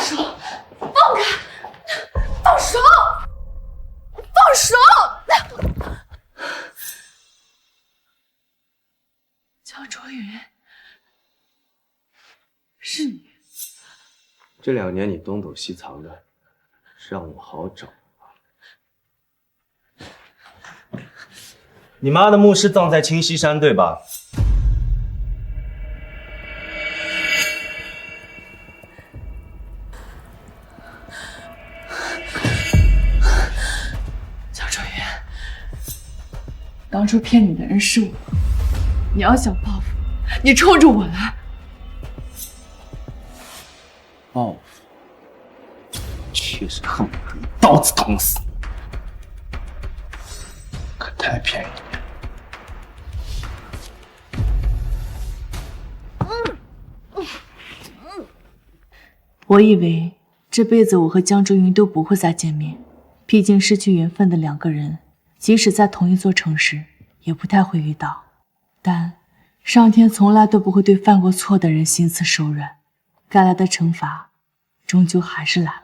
手！放开！放手！放手！江卓云，是你。这2年你东躲西藏的，让我好找。你妈的墓是葬在清溪山，对吧？江卓云，当初骗你的人是我，你要想报复，你冲着我来。报复，确实恨不得一刀子捅死你，可太便宜了。我以为这辈子我和江哲云都不会再见面，毕竟失去缘分的2个人，即使在同一座城市，也不太会遇到。但上天从来都不会对犯过错的人心慈手软，该来的惩罚，终究还是来了。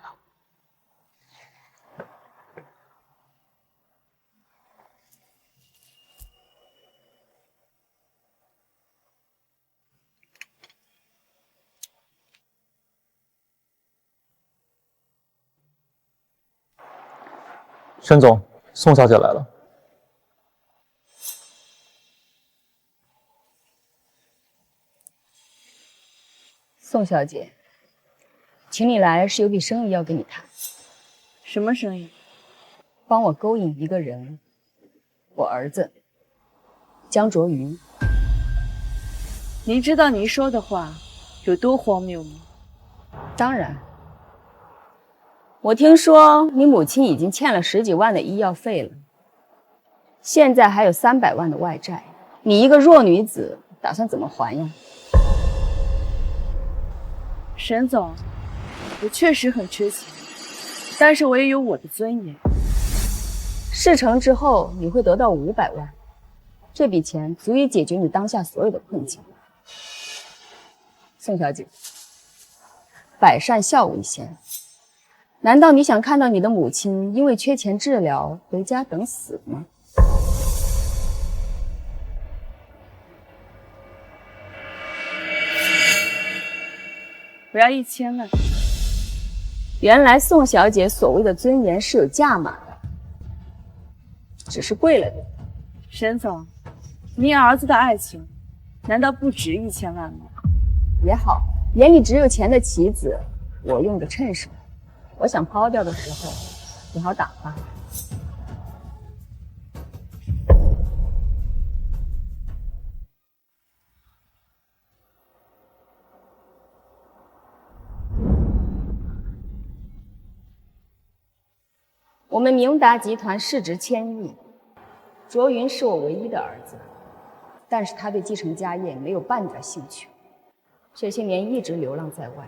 沈总，宋小姐来了。宋小姐，请你来是有笔生意要跟你谈。什么生意？帮我勾引一个人，我儿子江卓云。您知道您说的话有多荒谬吗？当然，我听说你母亲已经欠了10几万的医药费了，现在还有300万的外债，你一个弱女子打算怎么还呀？沈总，我确实很缺钱，但是我也有我的尊严。事成之后你会得到500万，这笔钱足以解决你当下所有的困境。宋小姐，百善孝为先，难道你想看到你的母亲因为缺钱治疗回家等死吗？我要1000万。原来宋小姐所谓的尊严是有价码的，只是贵了点。沈总，您儿子的爱情难道不值1000万吗？也好，眼里只有钱的棋子，我用着趁手。我想抛掉的时候，你好打发。我们明达集团市值1000亿，卓云是我唯一的儿子，但是他对继承家业没有半点兴趣，这些年一直流浪在外，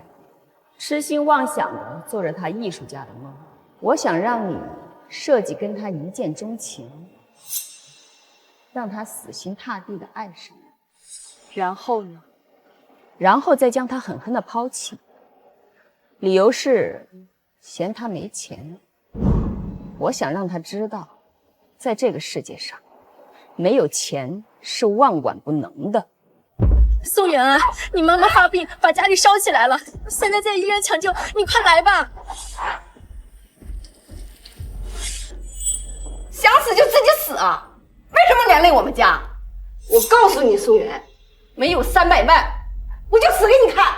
痴心妄想的做着他艺术家的梦。我想让你设计跟他一见钟情，让他死心塌地的爱上你，然后呢？然后再将他狠狠的抛弃，理由是嫌他没钱。我想让他知道，在这个世界上，没有钱是万万不能的。宋远啊，你妈妈发病，把家里烧起来了，现在在医院抢救，你快来吧！想死就自己死啊！为什么连累我们家？我告诉你，苏远，没有300万，我就死给你看！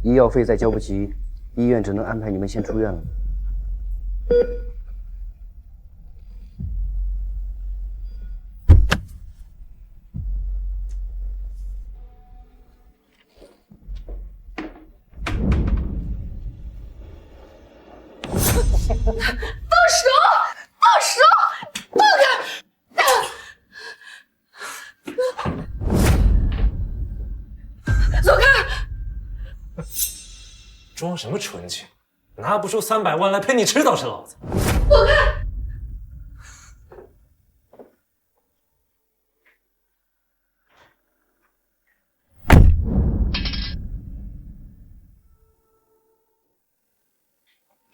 医药费再交不齐，医院只能安排你们先出院了。放手！放手！放开！走开！装什么纯情？拿不出300万来陪你吃倒是老子。走开！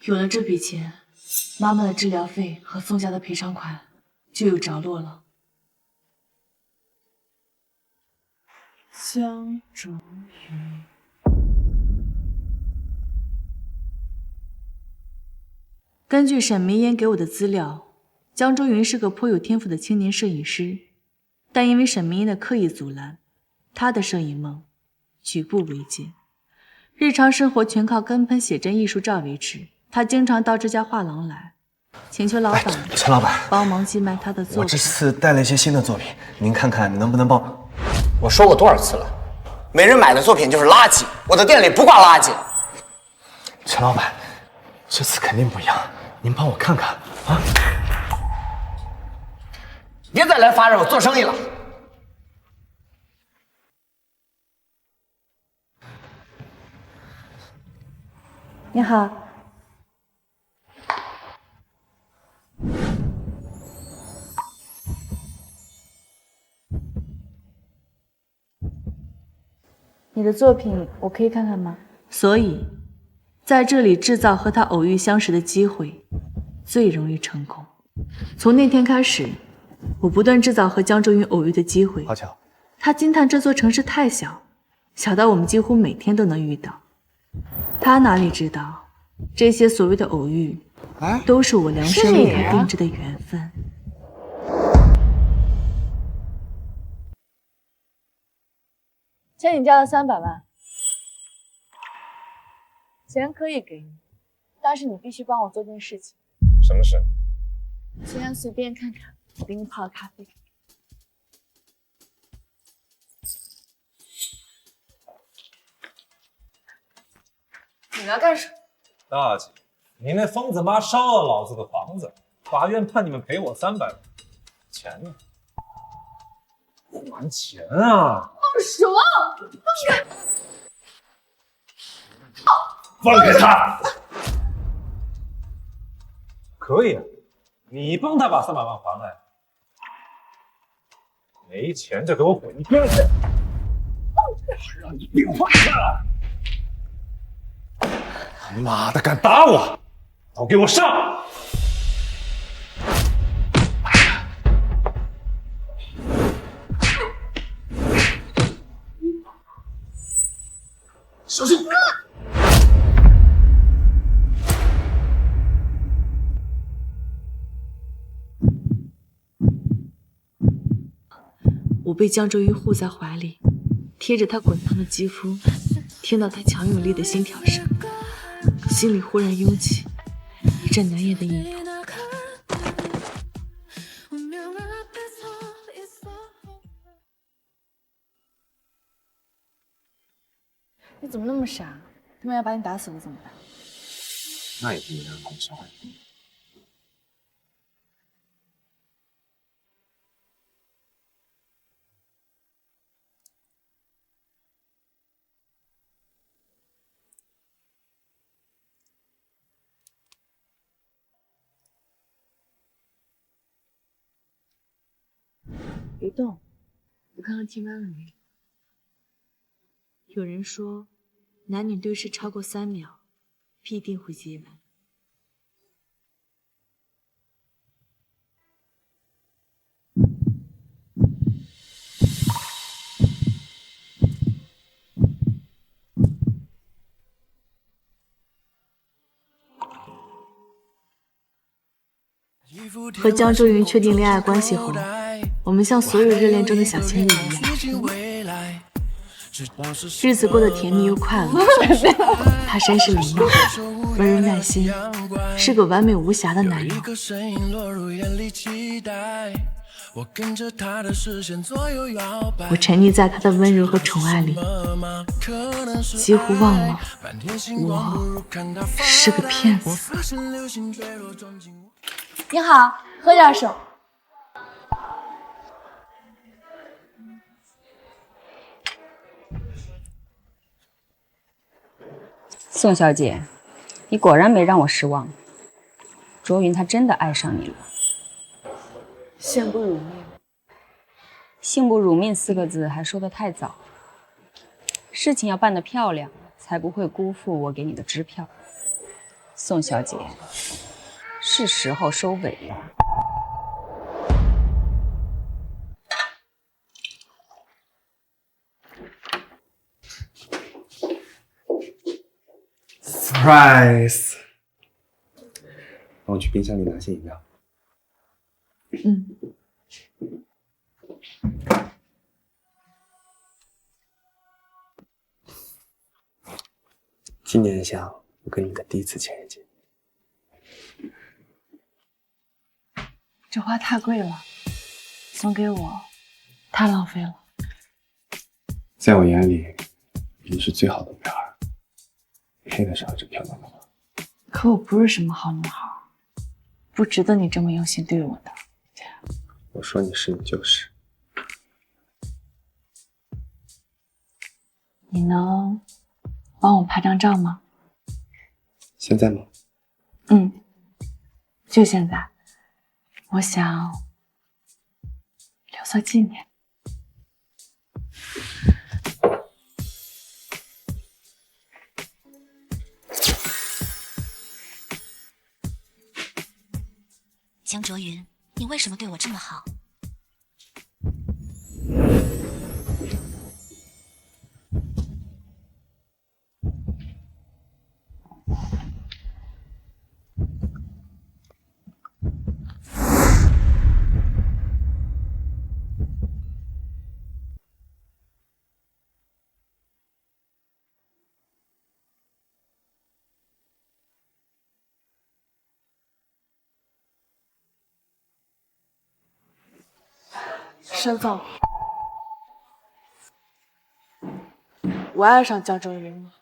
有了这笔钱，妈妈的治疗费和宋家的赔偿款就有着落了。江中云，根据沈明烟给我的资料，江中云是个颇有天赋的青年摄影师，但因为沈明烟的刻意阻拦，他的摄影梦举步维艰，日常生活全靠跟喷写真艺术照维持。他经常到这家画廊来，请求老板陈老板帮忙寄卖他的作品。我这次带了一些新的作品，您看看能不能帮？我说过多少次了，没人买的作品就是垃圾，我的店里不挂垃圾。陈老板，这次肯定不一样，您帮我看看啊！别再来发让我做生意了。你好，你的作品我可以看看吗？所以，在这里制造和他偶遇相识的机会，最容易成功。从那天开始，我不断制造和江中云偶遇的机会。好巧，他惊叹这座城市太小，小到我们几乎每天都能遇到。他哪里知道，这些所谓的偶遇，都是我量身为他定制的缘分。欠你家的300万，钱可以给你，但是你必须帮我做件事情。什么事？先随便看看，我给你泡了咖啡。你要干什么？大姐，你那疯子妈烧了老子的房子，法院判你们赔我300万，钱呢？还钱啊！放手！放开他！可以，你帮他把300万还来。没钱就给我滚一边去！让你病坏了！妈的，敢打我，都给我上！小心！我被江周瑜护在怀里，贴着他滚烫的肌肤，听到他强有力的心跳声，心里忽然涌起一阵难言的意痛。你怎么那么傻？他们要把你打死了怎么办？那也不能让他们伤害你。别动，我看看听完了没。有人说，男女对视超过3秒，必定会接吻。和江周云确定恋爱关系后，我们像所有热恋中的小情侣一样，日子过得甜蜜又快乐。他绅士礼貌，温柔耐心，是个完美无瑕的男人。我沉溺在他的温柔和宠爱里，几乎忘了我是个骗子。你好，喝点什么？宋小姐，你果然没让我失望。卓云他真的爱上你了。幸不辱命。幸不辱命4个字还说得太早。事情要办得漂亮，才不会辜负我给你的支票。宋小姐，是时候收尾了。Surprise！ 帮我去冰箱里拿些饮料。嗯。纪念一下我跟你的第一次情人节。这花太贵了，送给我太浪费了。在我眼里，你是最好的女孩，配得上这漂亮的花。可我不是什么好女孩，不值得你这么用心对我的。我说你是，你就是。你能帮我拍张照吗？现在吗？嗯，就现在。我想留作纪念。江卓云，你为什么对我这么好？申总，我爱上江哲云了。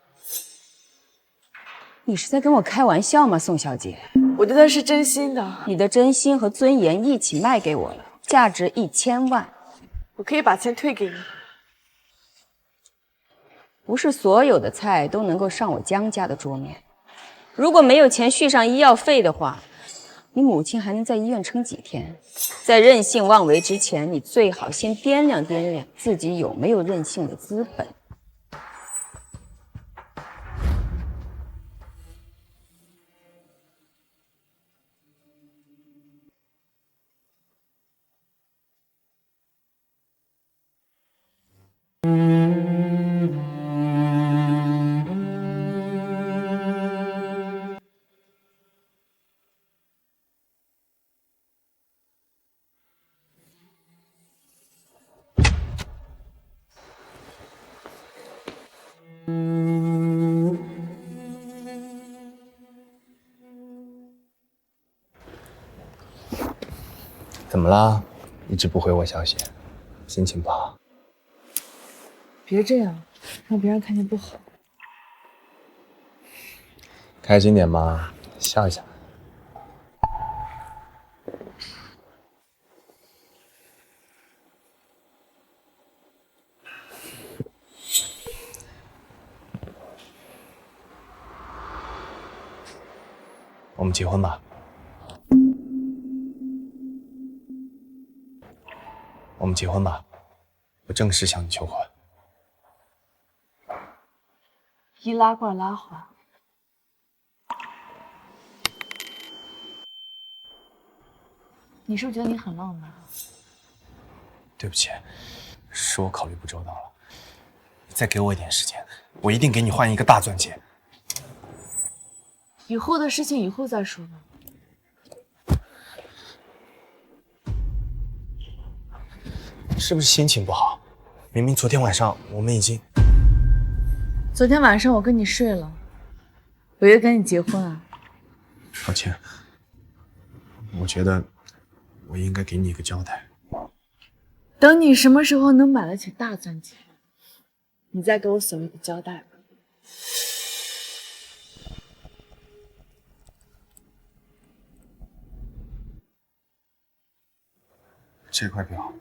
你是在跟我开玩笑吗，宋小姐？我对他是真心的。你的真心和尊严一起卖给我了，价值1000万。我可以把钱退给你。不是所有的菜都能够上我江家的桌面。如果没有钱续上医药费的话，你母亲还能在医院撑几天？在任性妄为之前，你最好先掂量掂量自己有没有任性的资本。怎么啦？一直不回我消息，心情不好？别这样，让别人看见不好。开心点嘛，笑一下。我们结婚吧。我们结婚吧，我正式向你求婚。一拉过来拉环。你是不是觉得你很浪漫？对不起，是我考虑不周到了。再给我一点时间，我一定给你换一个大钻戒。以后的事情以后再说吧。是不是心情不好？明明昨天晚上我们已经……昨天晚上我跟你睡了，我以为跟你结婚啊。抱歉，我觉得我应该给你一个交代。等你什么时候能买得起大钻戒，你再给我所谓的交代吧。这块表，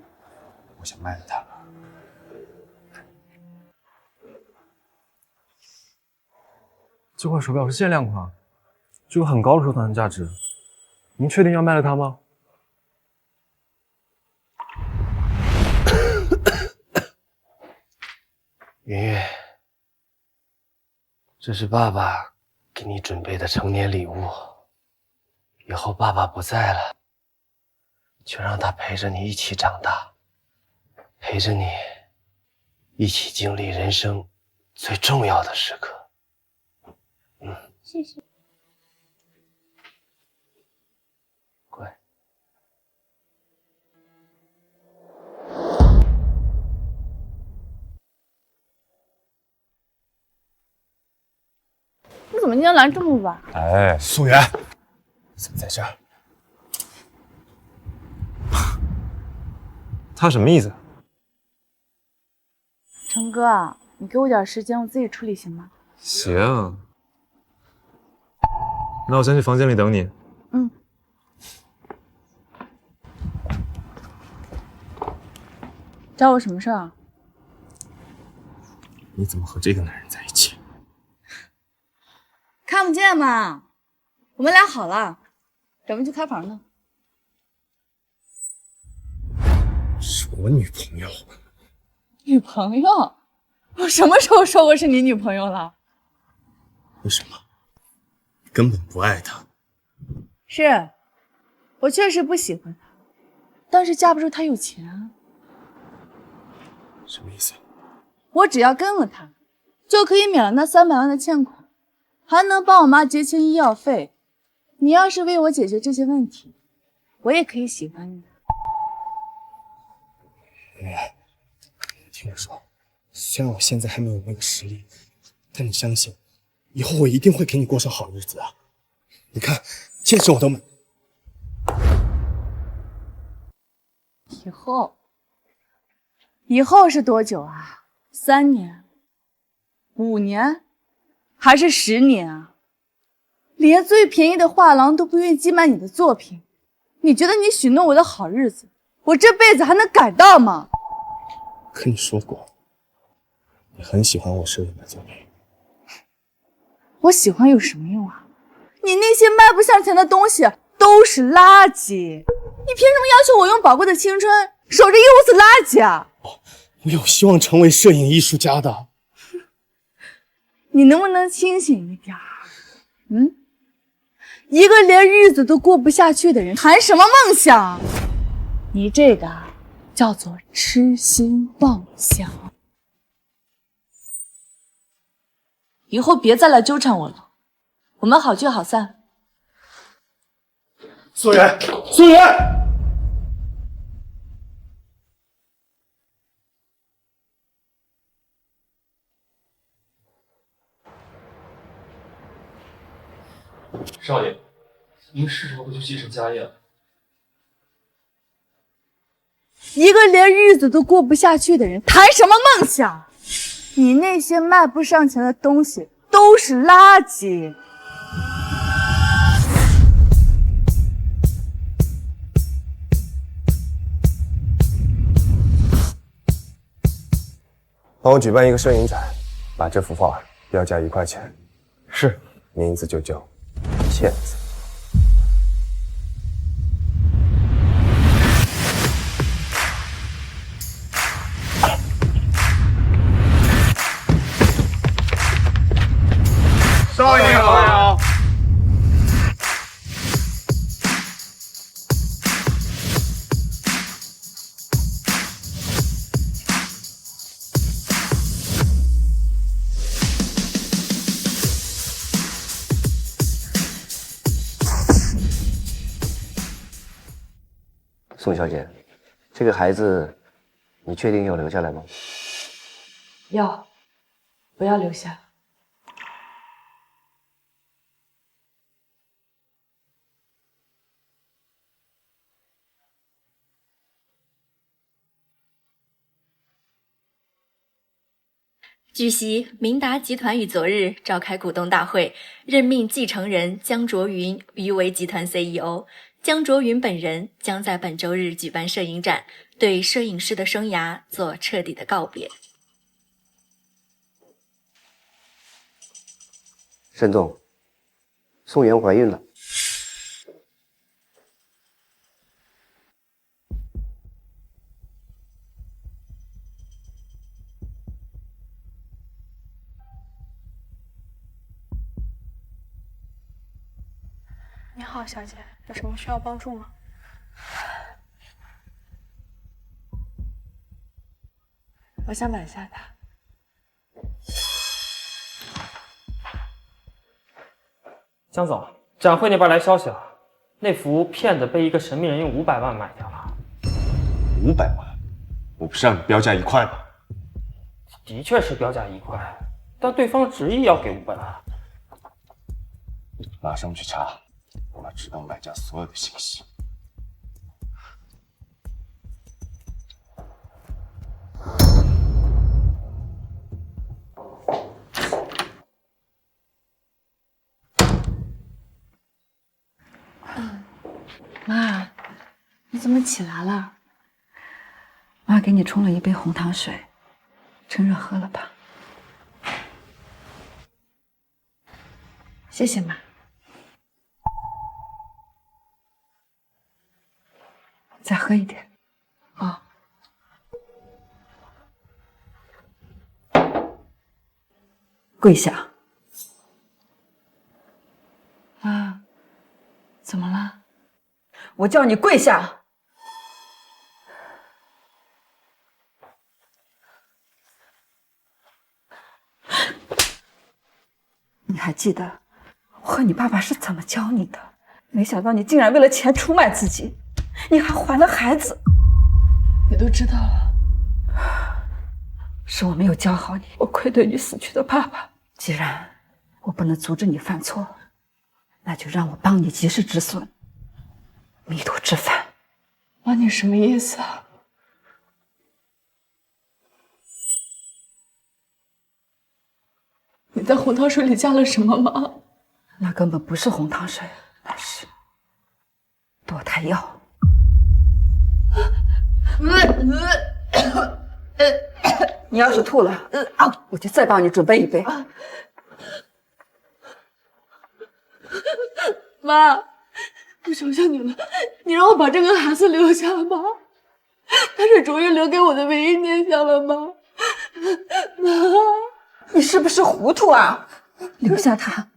我想卖了它。这块手表是限量款，具有很高的收藏价值。您确定要卖了它吗？云云，这是爸爸给你准备的成年礼物。以后爸爸不在了，就让他陪着你一起长大，陪着你一起经历人生最重要的时刻。谢谢。乖。你怎么今天来这么晚？哎，素媛，怎么在这儿？他什么意思？成哥，你给我点时间，我自己处理行吗？行，那我先去房间里等你。嗯。找我什么事儿啊？你怎么和这个男人在一起？看不见嘛，我们俩好了，准备去开房呢。是我女朋友。女朋友？我什么时候说过是你女朋友了？为什么？你根本不爱她。是，我确实不喜欢他，但是架不住他有钱啊。什么意思？我只要跟了他，就可以免了那300万的欠款，还能帮我妈结清医药费。你要是为我解决这些问题，我也可以喜欢你。听我说，虽然我现在还没有那个实力，但你相信，以后我一定会给你过上好日子啊！你看，戒指我都买。以后是多久啊？3年、5年，还是10年啊？连最便宜的画廊都不愿意寄卖你的作品，你觉得你许诺我的好日子，我这辈子还能赶到吗？可你说过，你很喜欢我摄影的作品。我喜欢有什么用啊？你那些卖不上钱的东西都是垃圾，你凭什么要求我用宝贵的青春守着一屋子垃圾啊？我有希望成为摄影艺术家的。你能不能清醒一点？一个连日子都过不下去的人，谈什么梦想？你这个叫做痴心妄想。以后别再来纠缠我了，我们好聚好散。素媛，素媛！少爷，您是时候回去继承家业了。一个连日子都过不下去的人，谈什么梦想？你那些卖不上钱的东西都是垃圾。帮我举办一个摄影展，把这幅画标价1块钱。是，名字就叫骗子。少爷好。宋小姐，这个孩子，你确定要留下来吗？要，不要留下。据悉，明达集团于昨日召开股东大会，任命继承人江卓云于为集团 CEO。江卓云本人将在本周日举办摄影展，对摄影师的生涯做彻底的告别。沈总，宋媛怀孕了。你好，小姐，有什么需要帮助吗？我想买下它。江总，展会那边来消息了，那幅骗子被一个神秘人用500万买掉了。500万？我不是让你标价1块吗？的确是标价1块，但对方执意要给500万。马上去查，我要知道买家所有的信息。妈，你怎么起来了？妈给你冲了一杯红糖水，趁热喝了吧。谢谢妈。再喝一点。哦。跪下。妈，怎么了？我叫你跪下！你还记得我和你爸爸是怎么教你的？没想到你竟然为了钱出卖自己，你还怀了孩子。你都知道了，是我没有教好你，我愧对你死去的爸爸。既然我不能阻止你犯错，那就让我帮你及时止损，弥途知返。妈，你什么意思啊？你在红糖水里加了什么吗？那根本不是红糖水，那是堕胎药。你要是吐了，我就再帮你准备一杯。妈，我求求你了，你让我把这个孩子留下吧，他是卓越留给我的唯一念想了吗？妈，你是不是糊涂啊？留下他，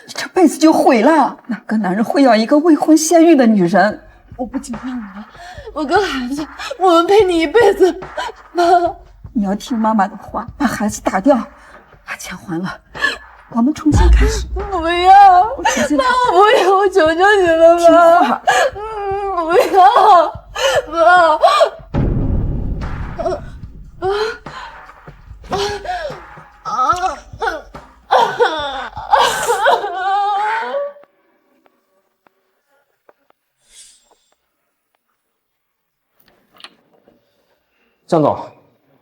你这辈子就毁了。哪个男人会要一个未婚先孕的女人？我不紧张了，我跟孩子，我们陪你一辈子。妈，你要听妈妈的话，把孩子打掉，把钱还了，我们重新开始。我不要，妈，我不要，我求求你了，妈。听话。不要，妈。江总，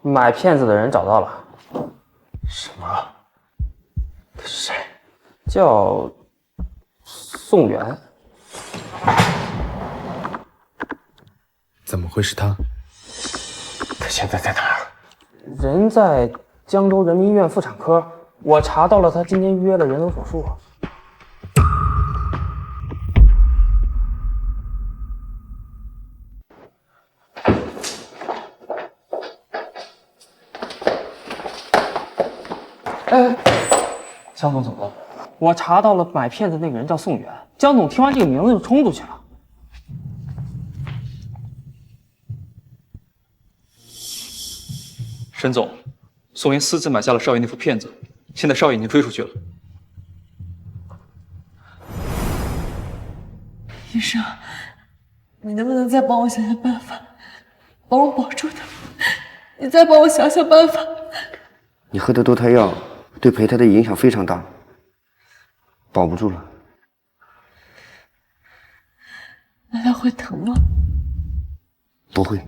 买骗子的人找到了。什么？他是谁？叫宋元。怎么会是他？他现在在哪儿？人在江州人民医院妇产科，我查到了他今天预约了人流手术。哎，江总怎么了？我查到了买骗子那个人叫宋元。江总听完这个名字就冲出去了。沈总，宋元私自买下了少爷那副骗子，现在少爷已经追出去了。医生，你能不能再帮我想想办法，帮我保住他？你再帮我想想办法。你喝的堕胎药对胚胎的影响非常大，保不住了。那他会疼吗？不会。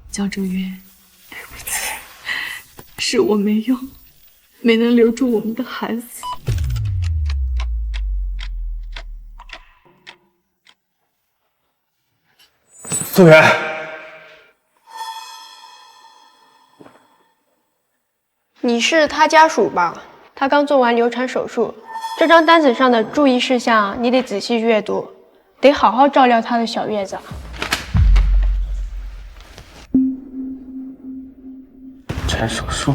江周云，对不起，是我没用，没能留住我们的孩子。宋元，你是他家属吧？他刚做完流产手术，这张单子上的注意事项你得仔细阅读，得好好照料他的小月子。这产手术，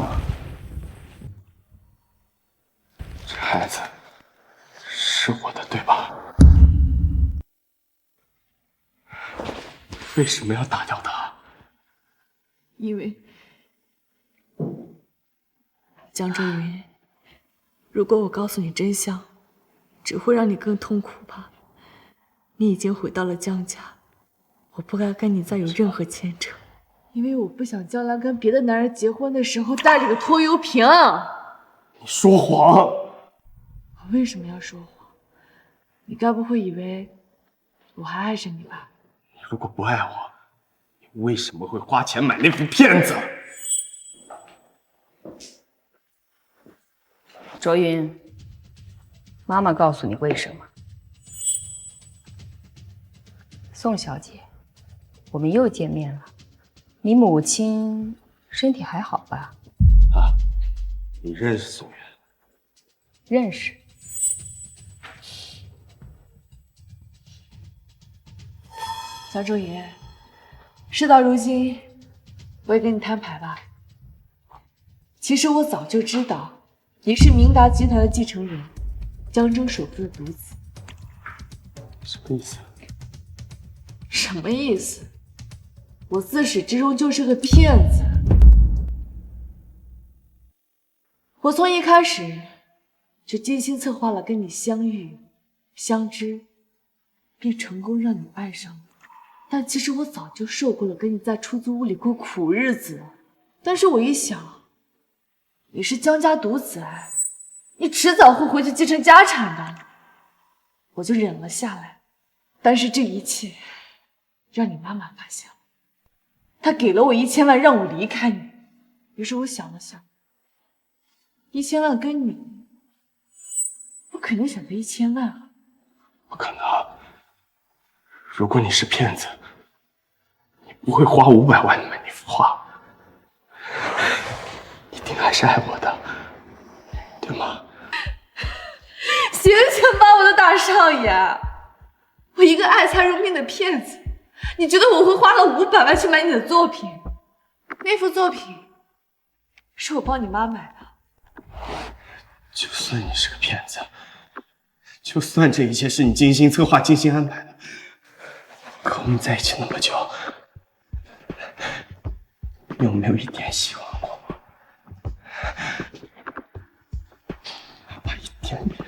这孩子是我的，对吧？为什么要打掉他？因为江周云，如果我告诉你真相，只会让你更痛苦吧。你已经回到了江家，我不该跟你再有任何牵扯，因为我不想将来跟别的男人结婚的时候带着个拖油瓶。你说谎！我为什么要说谎？你该不会以为我还爱着你吧？你如果不爱我，你为什么会花钱买那副片子？卓云，妈妈告诉你为什么。宋小姐，我们又见面了。你母亲身体还好吧？啊，你认识宋元？认识。江周云，事到如今，我也跟你摊牌吧。其实我早就知道，你是明达集团的继承人，江州首富的独子。什么意思？什么意思？我自始至终就是个骗子。我从一开始就精心策划了跟你相遇、相知，并成功让你爱上我。但其实我早就受够了跟你在出租屋里过苦日子。但是我一想，你是江家独子，你迟早会回去继承家产的，我就忍了下来。但是这一切让你妈妈发现了，她给了我1000万让我离开你。于是我想了想，1000万跟你，我肯定选择1000万啊。不可能！如果你是骗子，你不会花500万买那幅画，一定还是爱我的，对吗？醒醒吧，我的大少爷！我一个爱财如命的骗子，你觉得我会花了500万去买你的作品？那幅作品是我帮你妈买的。就算你是个骗子，就算这一切是你精心策划、精心安排的，可我们在一起那么久，你有没有一点喜欢过我？哪怕一点点？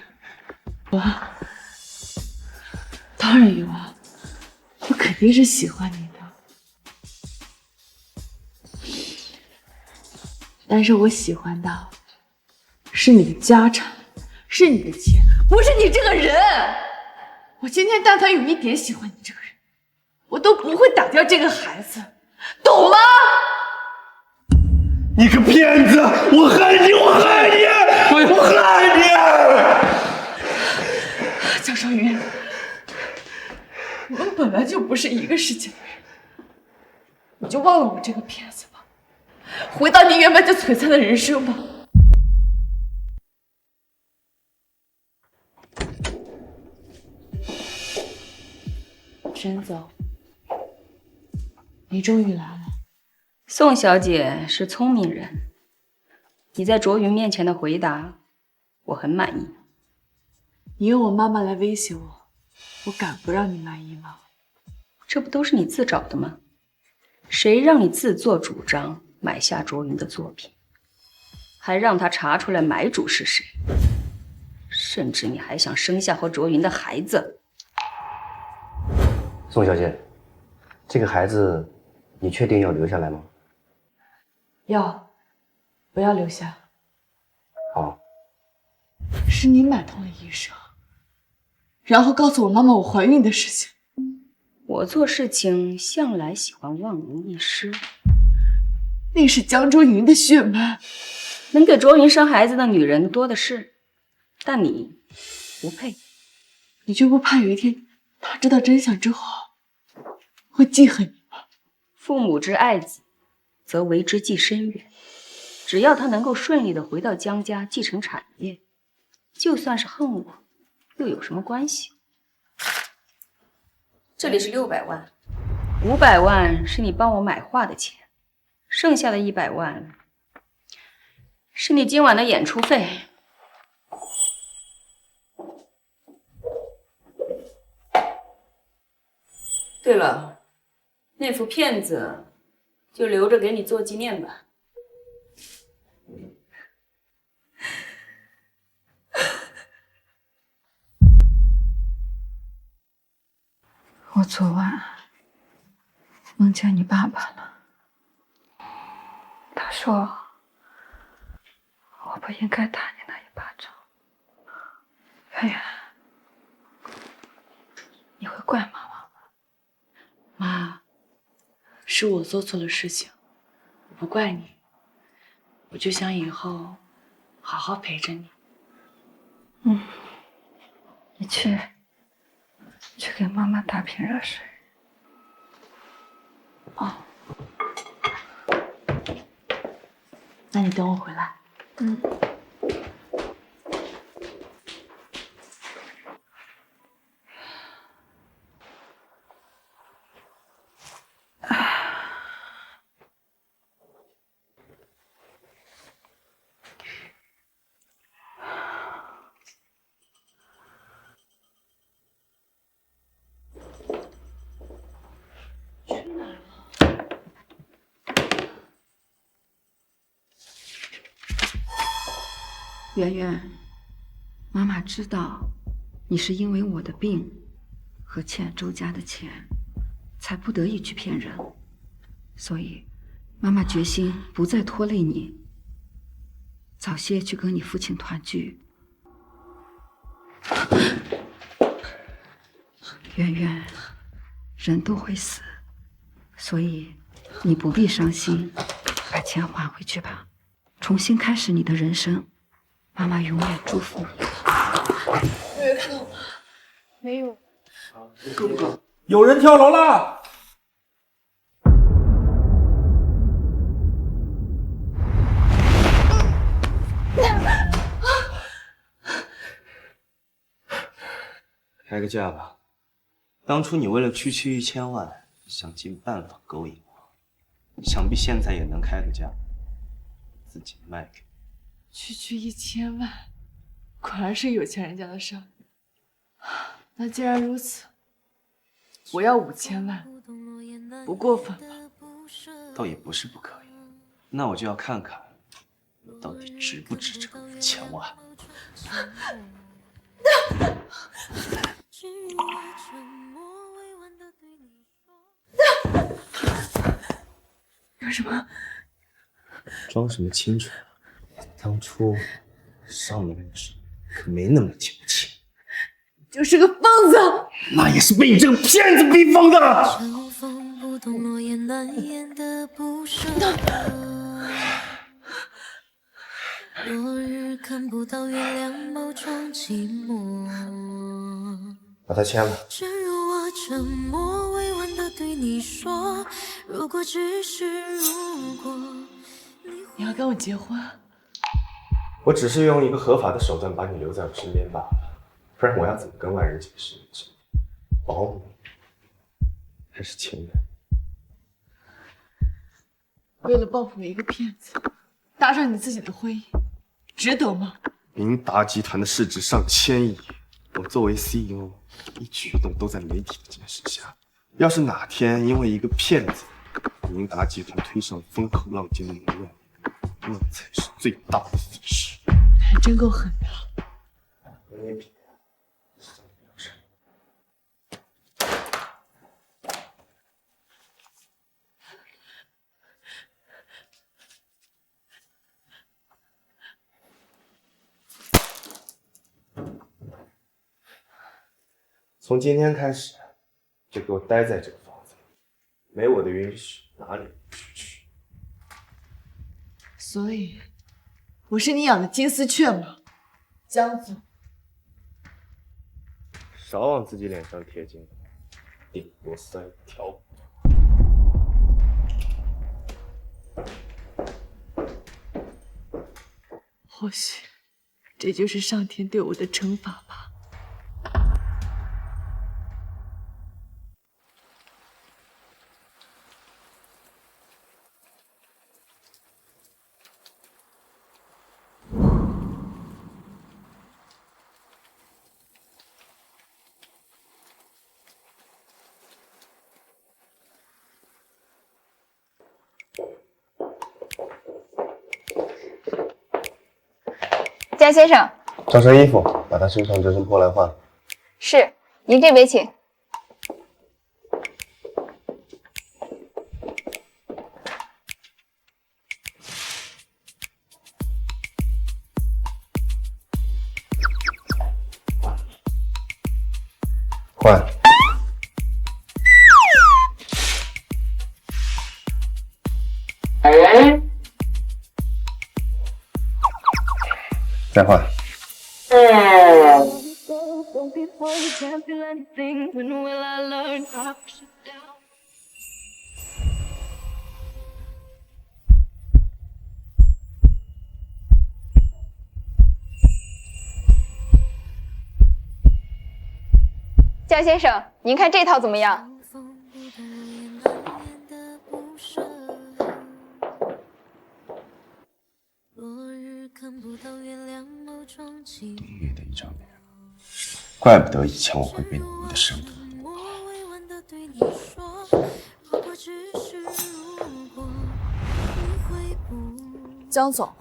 有啊，当然有啊，我肯定是喜欢你的。但是我喜欢的是你的家产，是你的钱，不是你这个人。我今天但凡有一点喜欢你这个人，我都不会打掉这个孩子，懂吗？你个骗子！我恨你！我恨你！我恨你！江少云，我们本来就不是一个世界的人，你就忘了我这个骗子吧，回到你原本就璀璨的人生吧。沈总，你终于来了。宋小姐是聪明人，你在卓云面前的回答，我很满意。你用我妈妈来威胁我，我敢不让你满意吗？这不都是你自找的吗？谁让你自作主张买下卓云的作品，还让他查出来买主是谁，甚至你还想生下和卓云的孩子。宋小姐，这个孩子你确定要留下来吗？要，不要留下。好。是你买通了医生，然后告诉我妈妈我怀孕的事情。我做事情向来喜欢万无一失。那是江周云的血脉，能给卓云生孩子的女人多的是，但你不配。你就不怕有一天他知道真相之后会记恨你吗？父母之爱子，则为之计深远。只要他能够顺利的回到江家继承产业，就算是恨我，又有什么关系？这里是600万，500万是你帮我买画的钱，剩下的100万是你今晚的演出费。对了，那幅片子就留着给你做纪念吧。我昨晚梦见你爸爸了，他说我不应该打你那一巴掌。圆圆，你会怪妈妈吗？妈，是我做错了事情，我不怪你，我就想以后好好陪着你。你去给妈妈打瓶热水。哦，那你等我回来。圆圆，妈妈知道你是因为我的病和欠周家的钱，才不得已去骗人，所以妈妈决心不再拖累你，早些去跟你父亲团聚。圆圆，人都会死，所以你不必伤心，把钱还回去吧，重新开始你的人生。妈妈永远祝福你。我有看到吗？没有。够不够？有人跳楼了！开个价吧。当初你为了区区1000万，想尽办法勾引我，想必现在也能开个价，自己卖给我。区1000万，果然是有钱人家的少女。那既然如此，我要5000万，不过分吧？倒也不是不可以。那我就要看看我到底值不值这个5000万。干什么？装什么清纯啊？当初上门的时候可没那么矫情。就是个疯子。那也是被你这个骗子逼疯的。把它签了。你要跟我结婚？我只是用一个合法的手段把你留在我身边罢了，不然我要怎么跟外人解释你是保姆还是情人？为了报复一个骗子，搭上你自己的婚姻，值得吗？明达集团的市值上千亿，我作为 CEO， 一举一动都在媒体的监视下。要是哪天因为一个骗子，明达集团推上风口浪尖的舆论，那才是最大的损失。还真够狠的。和你比，从今天开始，就给我待在这个房子里，没我的允许，哪里也不许去。所以，我是你养的金丝雀吗，江总？少往自己脸上贴金，顶多3条。或许，这就是上天对我的惩罚吧。江先生，找身衣服，把他身上这身破烂换了。是，您这边请。换。再换。江先生，您看这套怎么样？顶月的一张脸，怪不得以前我会被你迷得生不如死。江总，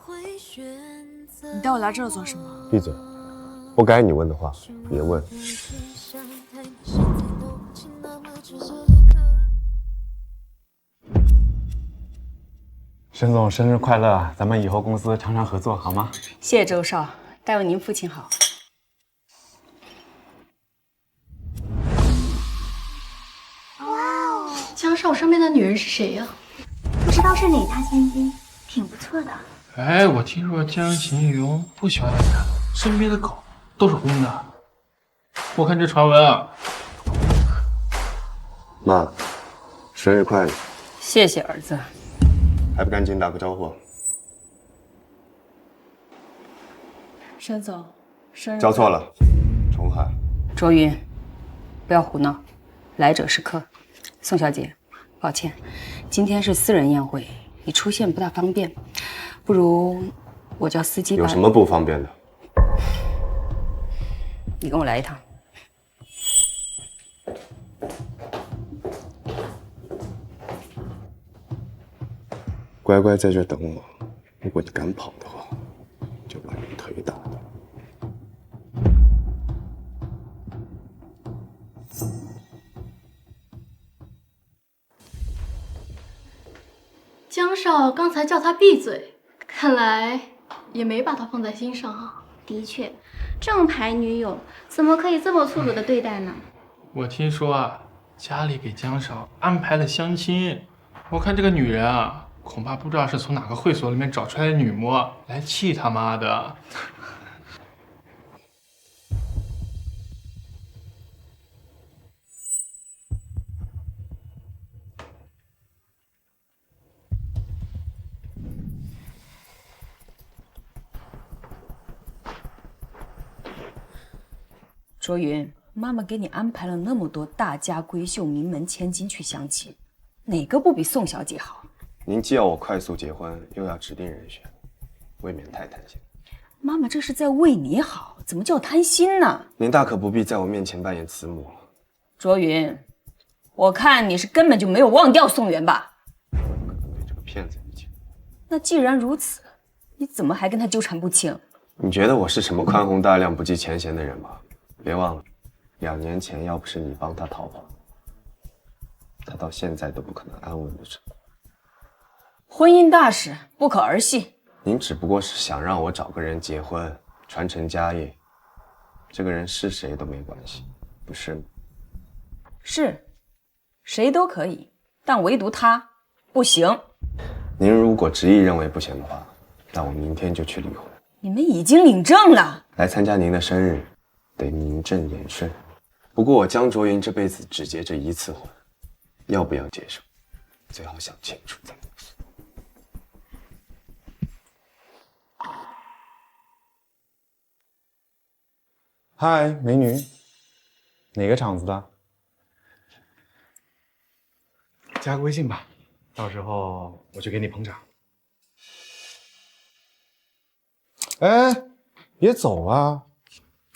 你带我来这儿做什么？闭嘴！不该你问的话，别问。沈总生日快乐！咱们以后公司常常合作，好吗？谢谢周少，代问您父亲好。江少身边的女人是谁呀？不知道是哪家千金，挺不错的。哎，我听说江秦勇不喜欢男的，身边的狗都是公的。我看这传闻啊。妈，生日快乐！谢谢儿子。还不赶紧打个招呼？沈总，生日叫错了，重喊。卓云，不要胡闹，来者是客。宋小姐，抱歉，今天是私人宴会，你出现不大方便，不如我叫司机把。有什么不方便的？你跟我来一趟。乖乖在这等我，如果你敢跑的话，就把你腿打断。江少刚才叫他闭嘴，看来也没把他放在心上啊。的确，正牌女友怎么可以这么粗鲁的对待呢？我听说啊，家里给江少安排了相亲，我看这个女人啊。恐怕不知道是从哪个会所里面找出来的女模来气他妈的。卓云，妈妈给你安排了那么多大家闺秀、名门千金去相亲，哪个不比宋小姐好？您既要我快速结婚，又要指定人选，未免太贪心。妈妈这是在为你好，怎么叫贪心呢？您大可不必在我面前扮演慈母。卓云，我看你是根本就没有忘掉宋元吧？对这个骗子一起。那既然如此，你怎么还跟他纠缠不清？你觉得我是什么宽宏大量、不计前嫌的人吗？别忘了，2年前要不是你帮他逃跑，他到现在都不可能安稳的生活。婚姻大事不可儿戏。您只不过是想让我找个人结婚，传承家业，这个人是谁都没关系，不是吗？是，谁都可以，但唯独他不行。您如果执意认为不行的话，那我明天就去离婚。你们已经领证了，来参加您的生日，得名正言顺。不过我江卓云这辈子只结这一次婚，要不要接受，最好想清楚再告诉我。嗨，美女，哪个厂子的？加个微信吧，到时候我去给你捧场。哎，别走啊！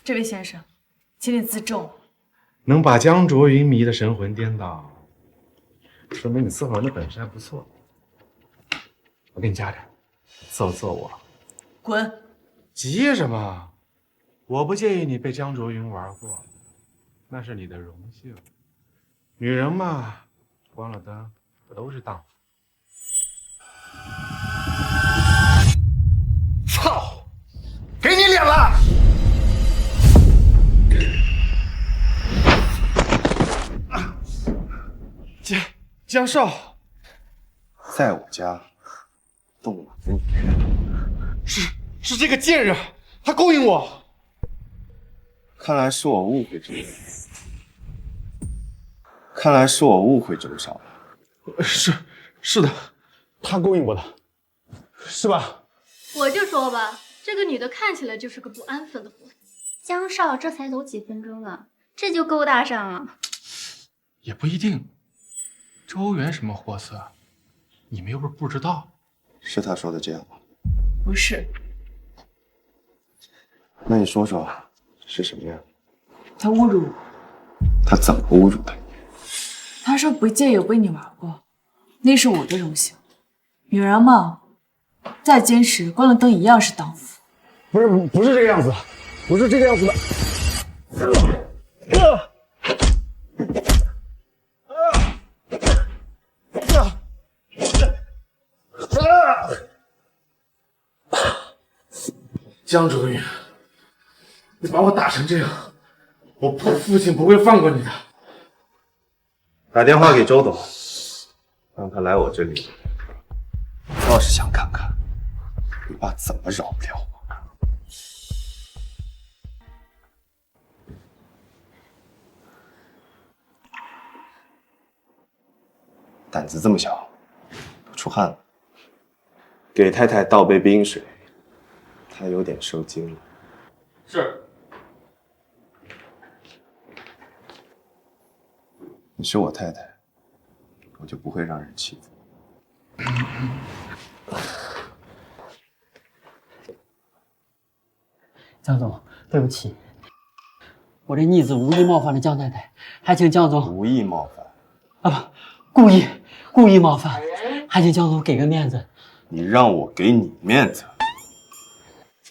这位先生，请你自重。能把江卓云迷得神魂颠倒，说明你伺候人的本事还不错。我给你加点，伺候我。滚！急什么？我不介意你被江卓云玩过，那是你的荣幸。女人嘛，关了灯不都是荡妇？操！给你脸了！江少，在我家动我的女人，是这个贱人，他勾引我。看来是我误会周人，看来是我误会周少了。是的，他勾引我的，是吧？我就说吧，这个女的看起来就是个不安分的货。江少这才走几分钟了，这就勾搭上了？也不一定。周元什么货色，你们又不知道。是他说的这样吗？不是，那你说说是什么样？他侮辱我。他怎么侮辱的你？他说不介意我被你玩过，那是我的荣幸。女人嘛，再坚持，关了灯一样是荡妇。不是这个样子，不是这个样子的。江卓云，你把我打成这样，我父亲不会放过你的。打电话给周董，让他来我这里，我倒是想看看你爸怎么饶不了我。胆子这么小，都出汗了。给太太倒杯冰水，她有点受惊了。是。你是我太太，我就不会让人欺负。江总，对不起，我这逆子无意冒犯了江太太，还请江总无意冒犯啊不，故意冒犯，还请江总给个面子。你让我给你面子？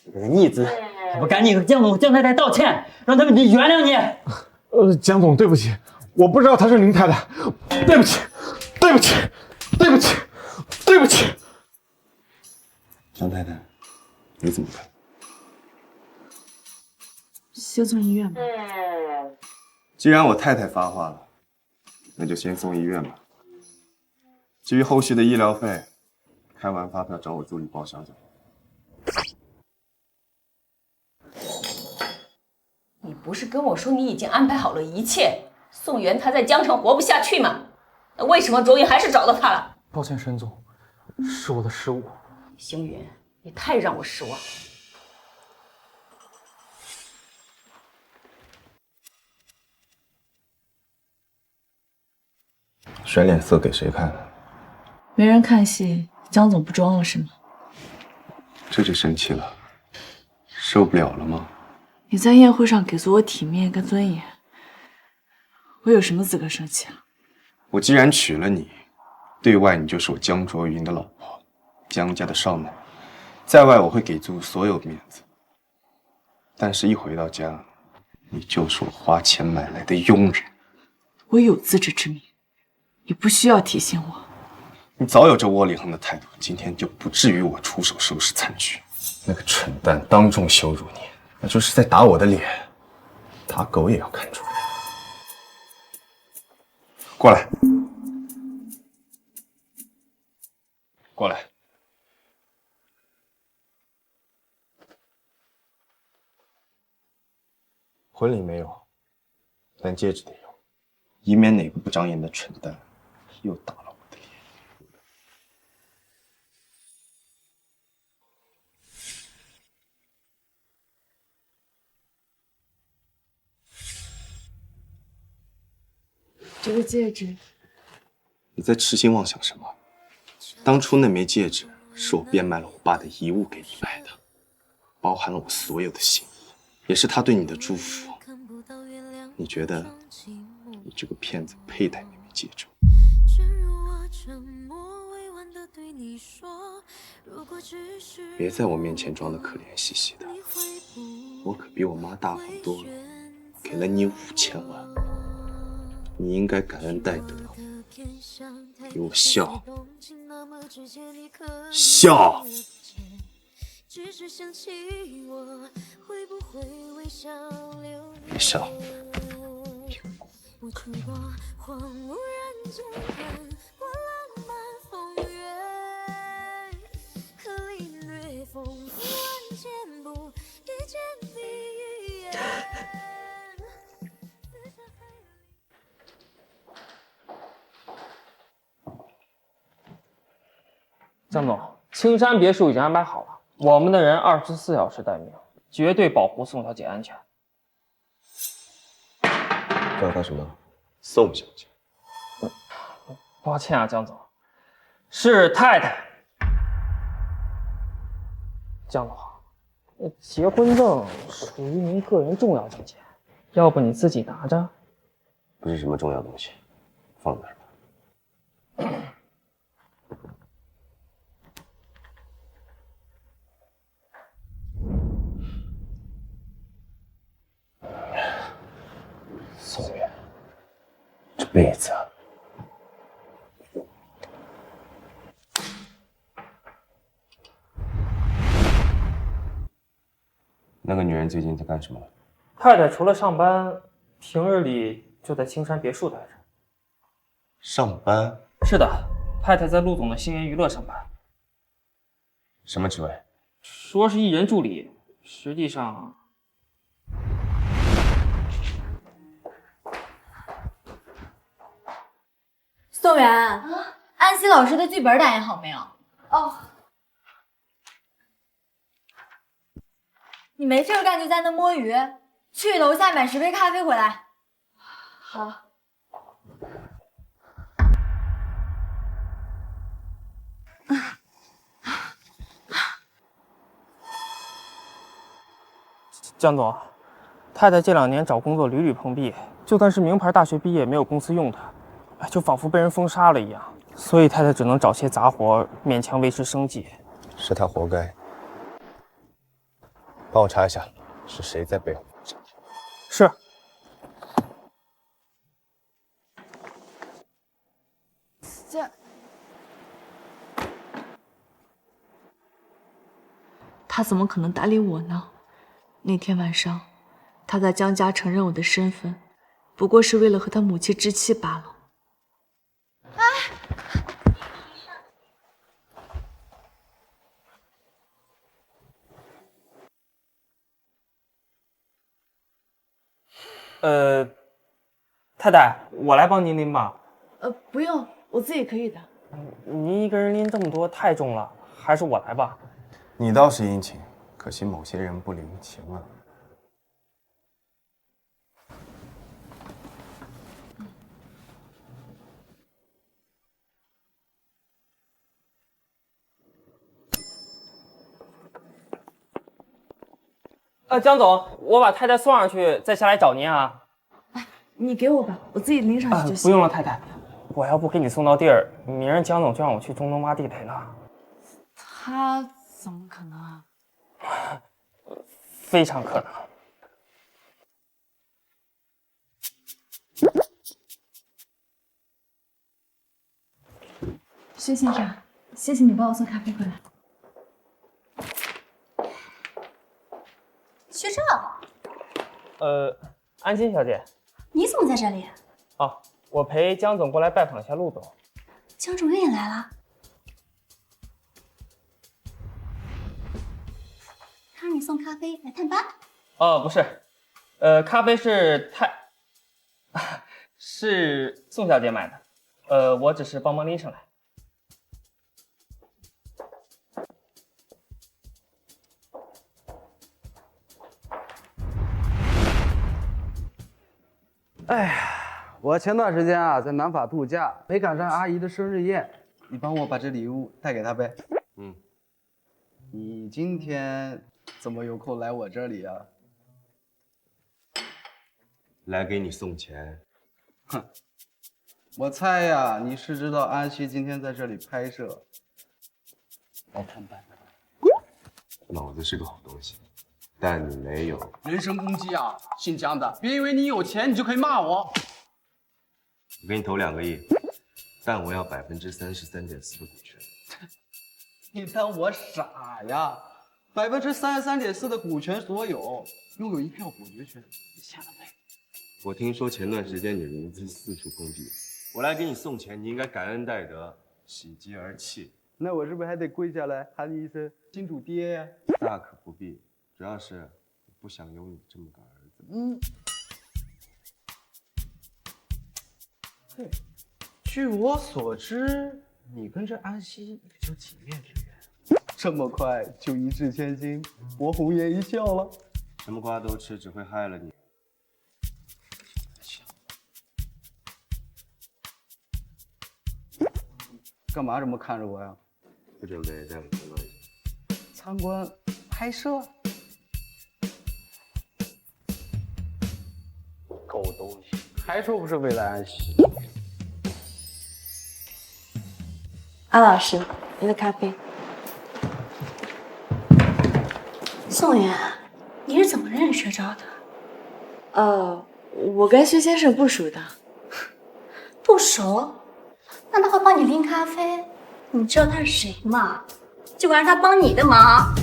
我这逆子，还不赶紧和江总、江太太道歉，让他们原谅你。江总，对不起，我不知道她是林太太，对不起，对不起，对不起，对不起。江太太，你怎么看？先送医院吧。既然我太太发话了，那就先送医院吧。至于后续的医疗费，开完发票找我助理报销就好。你不是跟我说你已经安排好了一切，宋元他在江城活不下去吗？那为什么卓云还是找到他了？抱歉，沈总，是我的失误。星云，你太让我失望了。甩脸色给谁看？没人看戏，江总不装了是吗？这就生气了，受不了了吗？你在宴会上给足我体面跟尊严，我有什么资格生气啊？我既然娶了你，对外你就是我江卓云的老婆，江家的少奶，在外我会给足所有面子。但是，一回到家，你就是我花钱买来的佣人。我有自知之明，你不需要提醒我。你早有这窝里横的态度，今天就不至于我出手收拾残局。那个蠢蛋当众羞辱你，那就是在打我的脸，打狗也要看出来。过来，过来。婚礼没有，但戒指得有，以免哪个不长眼的蠢蛋又打了我的脸。这个戒指，你在痴心妄想什么？当初那枚戒指是我变卖了我爸的遗物给你买的，包含了我所有的心意，也是他对你的祝福。你觉得你这个骗子配戴那枚戒指？别在我面前装的可怜兮兮的，我可比我妈大方多了，给了你5000万，你应该感恩戴德，给我笑，笑。别笑。江总，青山别墅已经安排好了，我们的人24小时待命，绝对保护宋小姐安全。叫她什么？宋小姐。抱歉啊，江总，是太太。江总，结婚证属于您个人重要证件，要不你自己拿着？不是什么重要东西，放那儿吧。宋远，这辈子那个女人最近在干什么？太太除了上班，平日里就在青山别墅待着。上班？是的，太太在陆总的星源娱乐上班。什么职位？说是艺人助理，实际上……宋源，安西老师的剧本打印好没有？哦。你没事干就在那摸鱼，去楼下买10杯咖啡回来。好。江总，太太这2年找工作屡屡碰壁，就算是名牌大学毕业，没有公司用她，就仿佛被人封杀了一样。所以太太只能找些杂活，勉强维持生计。是她活该。帮我查一下，是谁在背后？是。他怎么可能搭理我呢？那天晚上，他在江家承认我的身份，不过是为了和他母亲置气罢了。太太，我来帮您拎吧。不用，我自己可以的。您一个人拎这么多太重了，还是我来吧。你倒是殷勤，可惜某些人不领情啊。江总，我把太太送上去，再下来找您啊。你给我吧，我自己拎上去就行。不用了，太太，我要不给你送到地儿，明儿江总就让我去中东挖地雷了。他怎么可能啊？非常可能。薛先生，谢谢你帮我送咖啡回来。薛正，安心小姐，你怎么在这里？哦，我陪江总过来拜访一下陆总。江主任也来了，他让你送咖啡来探班。哦，不是，咖啡是是宋小姐买的，我只是帮忙拎上来。哎呀，我前段时间啊在南法度假，没赶上阿姨的生日宴，你帮我把这礼物带给她呗。嗯。你今天怎么有空来我这里啊？来给你送钱。哼，我猜呀，你是知道安西今天在这里拍摄，来探班。脑子是个好东西，但你没有。人身攻击啊！姓江的，别以为你有钱你就可以骂我。我给你投2个亿，但我要33.4%的股权。你当我傻呀？33.4%的股权所有，拥有1票否决权，你下了没？我听说前段时间你名字四处碰壁，我来给你送钱，你应该感恩戴德，喜极而泣。那我是不是还得跪下来喊你一声金主爹呀？大可不必，主要是我不想有你这么个儿子。对，据我所知，你跟这安西也就几面之缘，这么快就一掷千金，我红颜一笑了。什么瓜都吃，只会害了你。干嘛这么看着我呀？不准备带我参观一下。参观拍摄？狗东西，还说不是为了安西。安老师，你的咖啡。宋元，你是怎么认识薛昭的？我跟薛先生不熟的。不熟？那他会帮你拎咖啡？你知道他是谁吗？就管让他帮你的忙。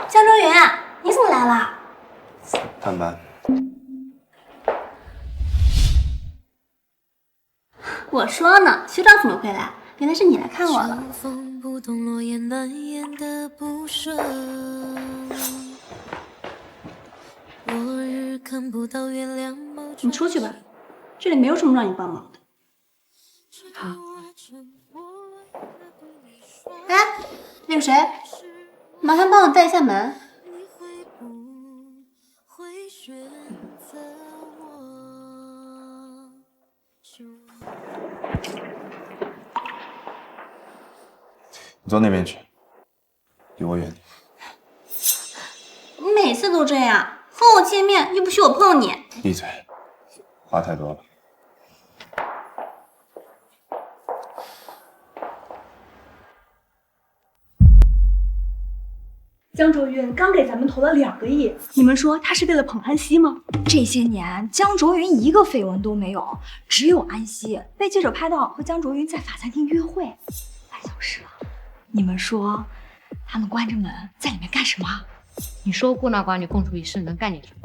江周云，你怎么来了？探班。我说呢，学长怎么会来？原来是你来看我了。你出去吧，这里没有什么让你帮忙的。好。哎，那个谁，麻烦帮我带一下门。你坐那边去，离我远点。你每次都这样，和我见面又不许我碰你。闭嘴，话太多了。江卓云刚给咱们投了2个亿，你们说他是为了捧安西吗？这些年，江卓云一个绯闻都没有，只有安西被记者拍到和江卓云在法餐厅约会，8小时了。你们说，他们关着门在里面干什么？你说孤男寡女共处一室能干点什么？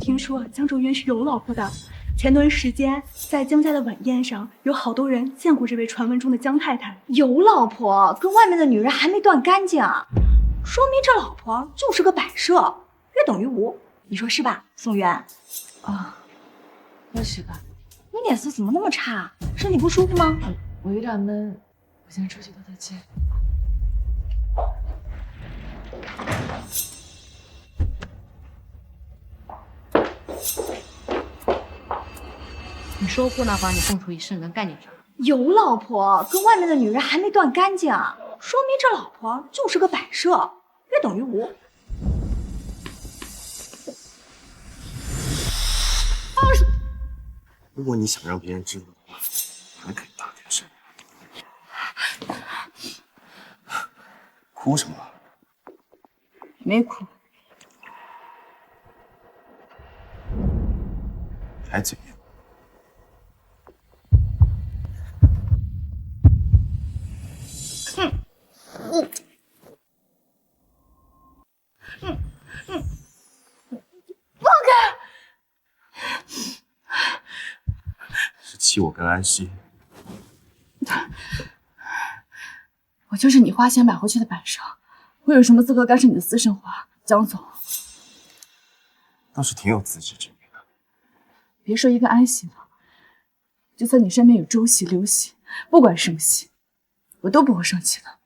听说江卓云是有老婆的，前段时间在江家的晚宴上，有好多人见过这位传闻中的江太太。有老婆，跟外面的女人还没断干净，说明这老婆就是个摆设，约等于无。你说是吧，宋元？或许吧。你脸色怎么那么差？身体不舒服吗？我有点闷，我先出去透透气。你说孤男寡女共处一室能干点什么？有老婆，跟外面的女人还没断干净，说明这老婆就是个摆设，约等于无。如果你想让别人知道的话，还可以大点声。哭什么？没哭。还嘴硬。放开！是气我跟安西。我就是你花钱买回去的摆设，我有什么资格干涉你的私生活？江总，倒是挺有自知之明的。别说一个安喜了，就算你身边有周喜、刘喜，不管什么喜，我都不会生气的。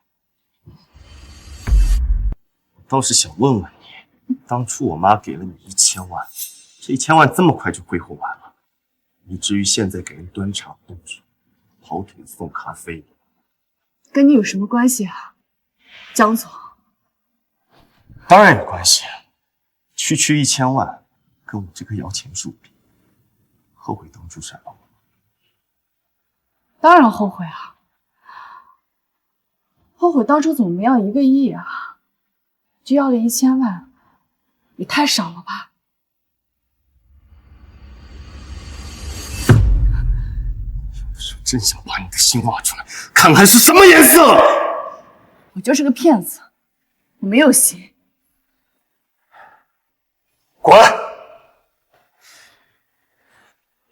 我倒是想问问你，当初我妈给了你1000万，这1000万这么快就挥霍完了，以至于现在给人端茶倒水，跑腿送咖啡。跟你有什么关系啊，江总？当然有关系，区区1000万，跟我这棵摇钱树比，后悔当初甩了我？当然后悔啊！后悔当初怎么没要1个亿啊？就要了1000万，也太少了吧？我真想把你的心挖出来，看看是什么颜色！我就是个骗子，我没有心。滚！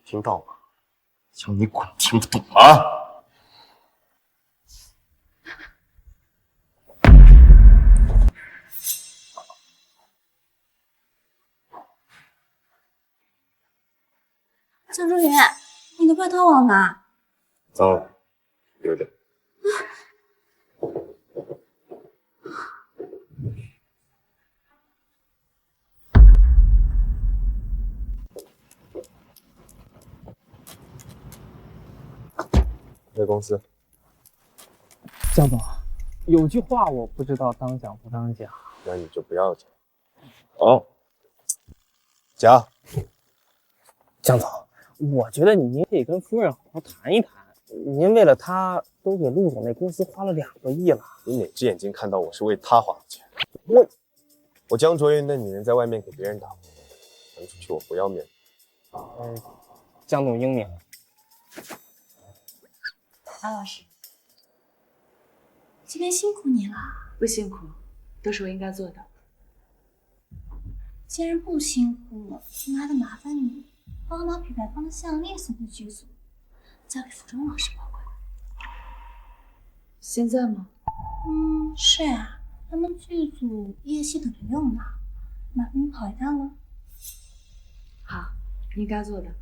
听到吗？叫你滚，听不懂吗？江周云，你的外套往哪？脏了，留着。回公司。江总，有句话我不知道当讲不当讲，那你就不要讲。哦，讲。江总，我觉得您得跟夫人好好谈一谈。您为了她，都给陆总那公司花了2个亿了。你哪只眼睛看到我是为他花的钱？我江卓云的女人在外面给别人打工，传出去我不要面子。江总英明。安老师，今天辛苦你了。不辛苦，都是我应该做的。既然不辛苦，那还得麻烦你帮我把品牌方的项链送回剧组，交给服装老师保管。现在吗？是啊，他们剧组夜戏等着用呢，麻烦你跑一趟了。好，应该做的。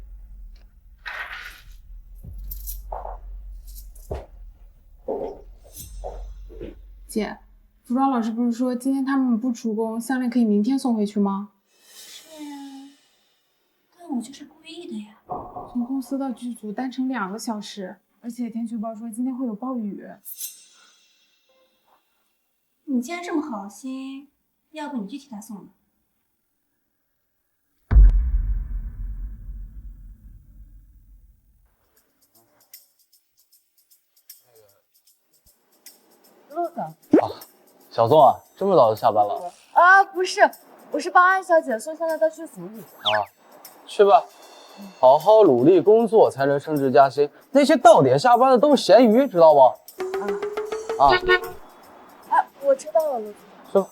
姐，服装老师不是说今天他们不出工，项链可以明天送回去吗？是呀，但我就是故意的呀。从公司到剧组单程2个小时，而且天气预报说今天会有暴雨。你既然这么好心，要不你去替他送吧。陆总。小宋啊，这么早就下班了？啊，不是，我是帮安小姐送项链到剧组里。去吧，好好努力工作才能升职加薪。那些到点下班的都是咸鱼，知道不？哎，我知道了，陆总。是。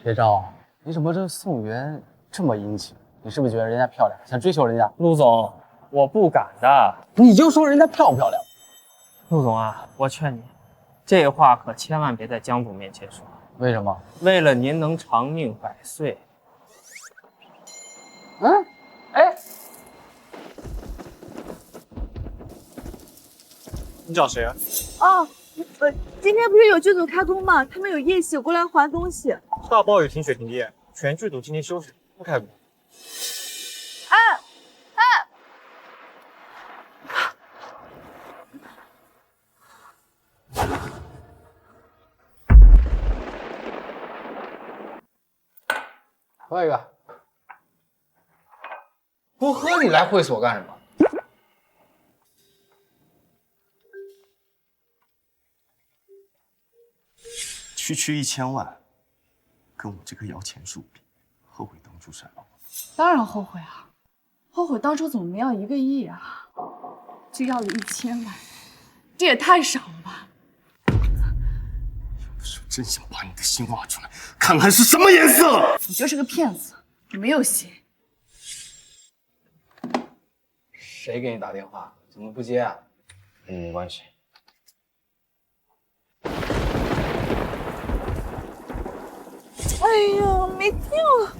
学长，你怎么这宋媛这么殷勤？你是不是觉得人家漂亮，想追求人家？陆总，我不敢的。你就说人家漂不漂亮？陆总啊，我劝你，这话可千万别在江总面前说。为什么？为了您能长命100岁。哎，你找谁啊？哦，今天不是有剧组开工吗？他们有夜戏，我过来还东西。大暴雨停水停电，全剧组今天休息，不开工。喝一个。不喝你来会所干什么？区1000万，跟我这棵摇钱树比，后悔当初甩了我。当然后悔啊！后悔当初怎么没要1个亿啊？就要了1000万，这也太少了吧！我真想把你的心挖出来，看看是什么颜色！我就是个骗子，我没有心。谁给你打电话？怎么不接啊？跟你没关系。哎呦，没劲了。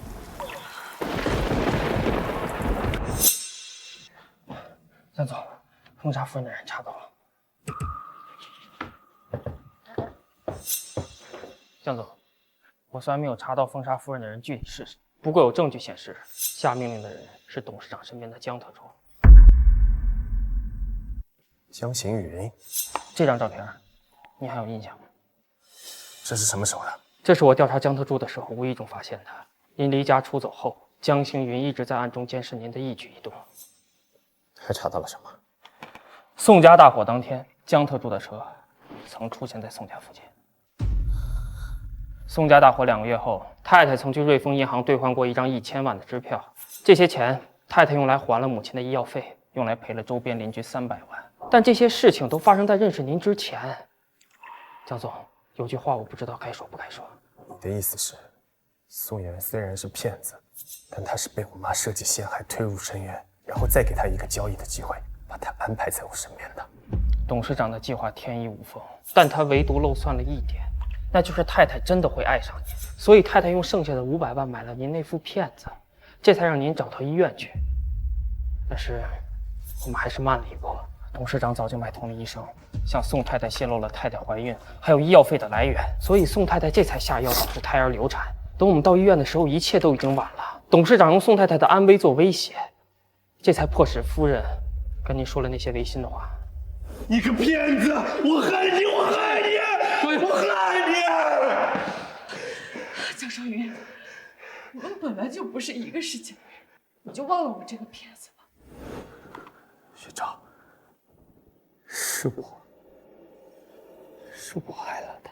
江总，封杀夫人的人查到了。江总，我虽然没有查到封杀夫人的人具体是谁，不过有证据显示，下命令的人是董事长身边的江特助。江行云，这张照片，你还有印象吗？这是什么时候的？这是我调查江特助的时候无意中发现的。您离家出走后，江星云一直在暗中监视您的一举一动。还查到了什么？宋家大火当天，江特助的车曾出现在宋家附近。宋家大火2个月后，太太曾去瑞丰银行兑换过一张1000万的支票，这些钱太太用来还了母亲的医药费，用来赔了周边邻居300万。但这些事情都发生在认识您之前。江总，有句话我不知道该说不该说。你的意思是，宋媛虽然是骗子，但他是被我妈设计陷害推入深渊，然后再给他一个交易的机会，把他安排在我身边的。董事长的计划天衣无缝，但他唯独漏算了一点，那就是太太真的会爱上您，所以太太用剩下的500万买了您那副骗子，这才让您找到医院去。但是我们还是慢了一步，董事长早就买通了医生，向宋太太泄露了太太怀孕还有医药费的来源，所以宋太太这才下药导致胎儿流产。等我们到医院的时候，一切都已经晚了。董事长用宋太太的安危做威胁，这才迫使夫人跟您说了那些违心的话。你个骗子！我恨你！我恨你！我恨你！江少云，我们本来就不是一个世界的人，你就忘了我这个骗子吧。学长，是我害了他。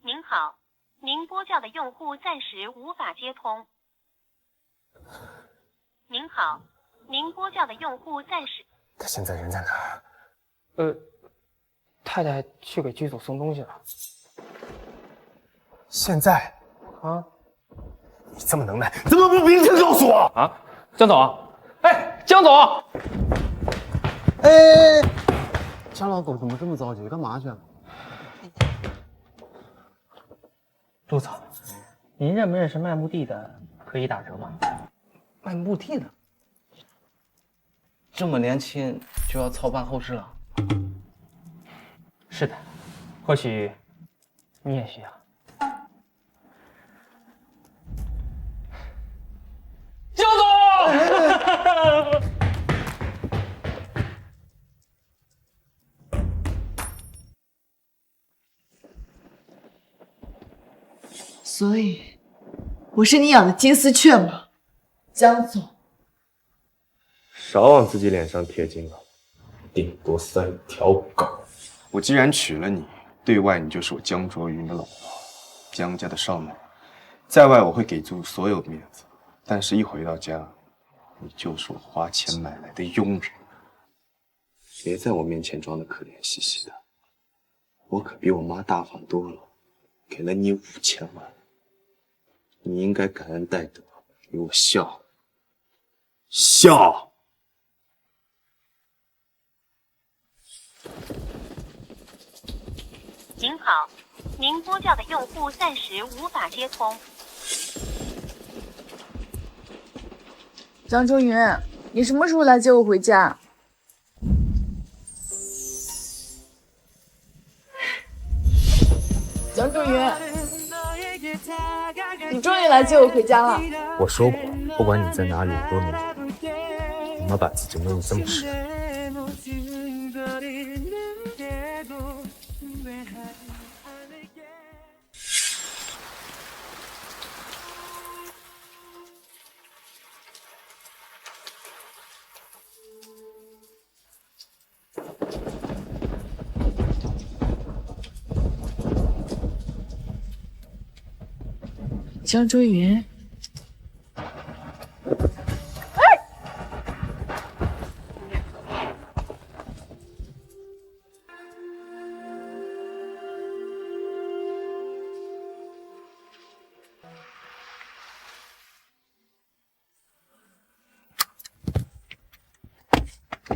您好，您拨叫的用户暂时无法接通。您好，您拨叫的用户暂时……他现在人在哪儿？太太去给剧组送东西了。现在？啊？你这么能耐，怎么不明确告诉我？啊，江总，哎，江总，哎，家老狗怎么这么着急？干嘛去？陆总，您认不认识卖墓地的？可以打折吗？卖墓地的，这么年轻就要操办后事了？是的，或许你也需要。江总，所以，我是你养的金丝雀吗，江总？少往自己脸上贴金了，顶多算一条狗。我既然娶了你，对外你就是我江卓云的老婆，江家的少奶，在外我会给足所有面子，但是一回到家，你就是我花钱买来的佣人。别在我面前装的可怜兮兮的，我可比我妈大方多了，给了你5000万，你应该感恩戴德，给我笑笑。您好，您拨叫的用户暂时无法接通。张周云，你什么时候来接我回家？江周云，你终于来接我回家了。我说过，不管你在哪里，我都能接。你妈把自己弄得这么湿。江周云，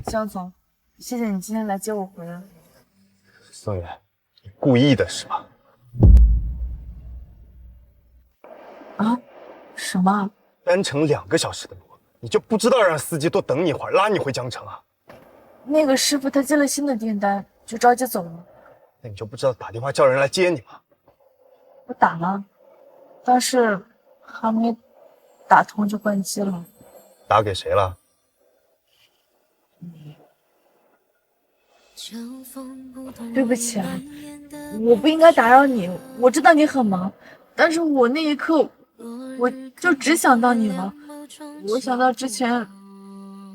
江总，谢谢你今天来接我回来。宋远，你故意的是吧？啊？什么？单程2个小时的路，你就不知道让司机多等你一会儿，拉你回江城啊？那个师傅他接了新的订单，就着急走了。那你就不知道打电话叫人来接你吗？我打了，但是还没打通就关机了。打给谁了？对不起啊，我不应该打扰你。我知道你很忙，但是我那一刻我就只想到你了。我想到之前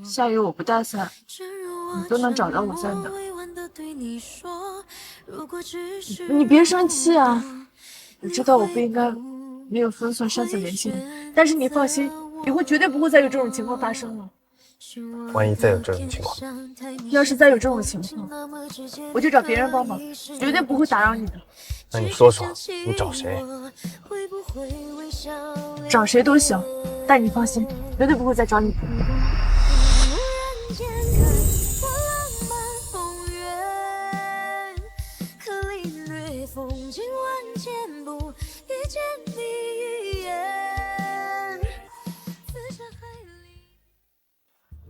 下雨我不带伞，你都能找到我在哪。你别生气啊，我知道我不应该没有封锁上次联系你，但是你放心，以后绝对不会再有这种情况发生了。万一再有这种情况，要是再有这种情况，我就找别人帮忙，绝对不会打扰你的。那你说说，你找谁？找谁都行，但你放心，绝对不会再找你的。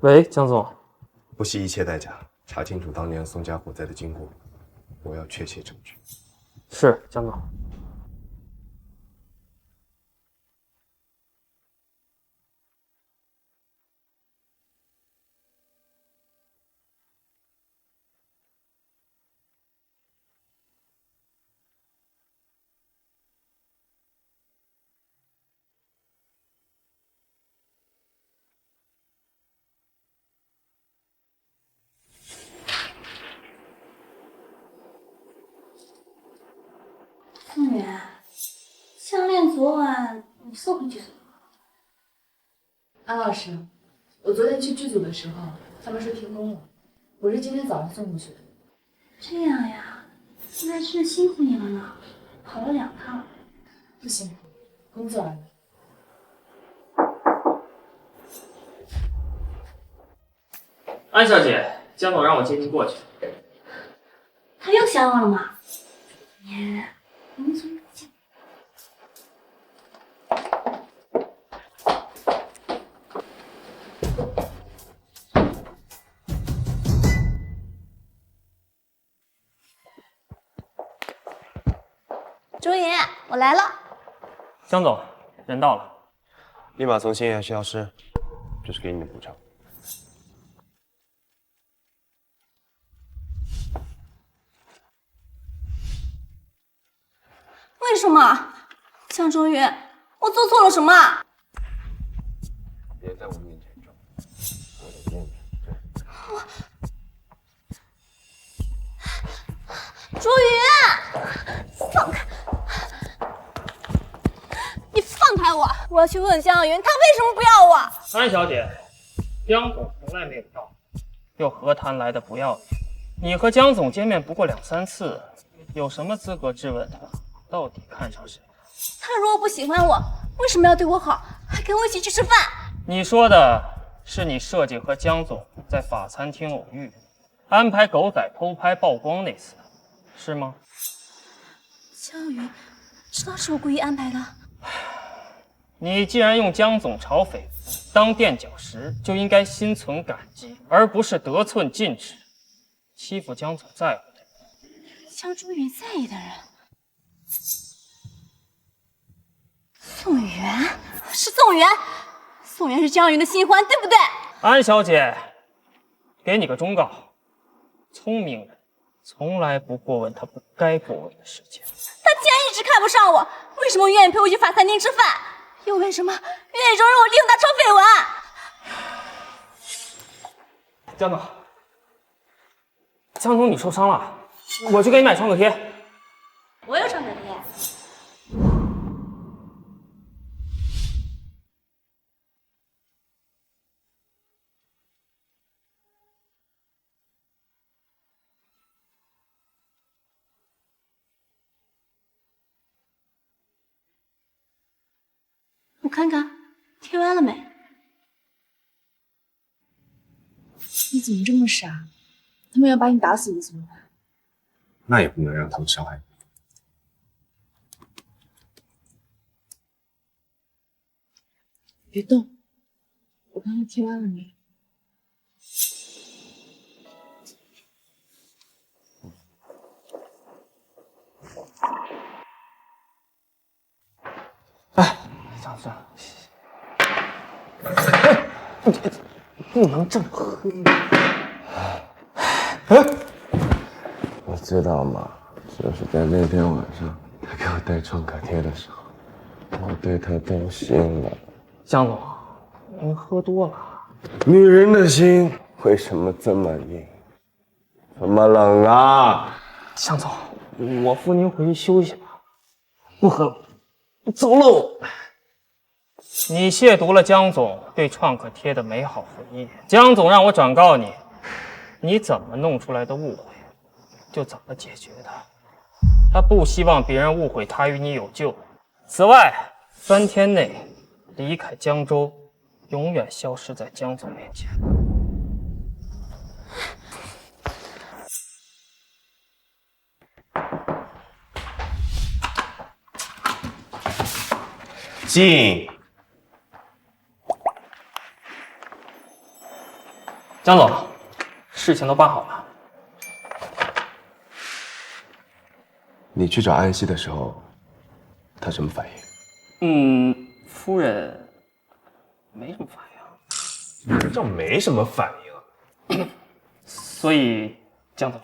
喂，江总，不惜一切代价查清楚当年宋家火灾的经过，我要确切证据。是，江总。宋源，项链昨晚你送回去了吗？安老师，我昨天去剧组的时候，他们说停工了，我是今天早上送过去的。这样呀，那是辛苦你了呢，跑了2趟。不辛苦，工作而已。安小姐，江总让我接您过去。他又想我了吗？你们从哪见？周云，我来了。江总，人到了。立马从新源消失，这是给你的补偿。为什么？江周云，我做错了什么？别在我面前装，我的面子。周云，放开！你放开我！我要去问江云，他为什么不要我？安小姐，江总从来没有要你，又何谈来的不要你？你和江总见面不过2、3次，有什么资格质问他到底看上谁？他如果不喜欢我，为什么要对我好，还跟我一起去吃饭？你说的是你设计和江总在法餐厅偶遇，安排狗仔偷拍曝光那次，是吗？江云知道是我故意安排的。你既然用江总炒绯闻当垫脚石，就应该心存感激，而不是得寸进尺，欺负江总在乎的人。江周云在意的人，宋源是宋源，宋源是江云的新欢，对不对？安小姐，给你个忠告：聪明人从来不过问他不该过问的事情。他既然一直看不上我，为什么愿意陪我去法餐厅吃饭？又为什么愿意容忍我利用他炒绯闻？江总，江总，你受伤了，我去给你买创可贴。我有创可贴。我看看，贴完了没？你怎么这么傻？他们要把你打死了怎么办？那也不能让他们伤害你。别动，我看看贴完了没。哎，算了算了，不能这么喝。你知道吗？就是在那天晚上，他给我带创可贴的时候，我对他动心了。江总，您喝多了。女人的心为什么这么硬，这么冷啊？江总，我扶您回去休息吧。不喝了，走喽。你亵渎了江总对创可贴的美好回忆，江总让我转告你，你怎么弄出来的误会，就怎么解决它。他不希望别人误会他与你有救。此外，3天内离开江州，永远消失在江总面前。进。江总，事情都办好了。你去找安西的时候，他什么反应？夫人没什么反应。什么叫没什么反应？所以，江总，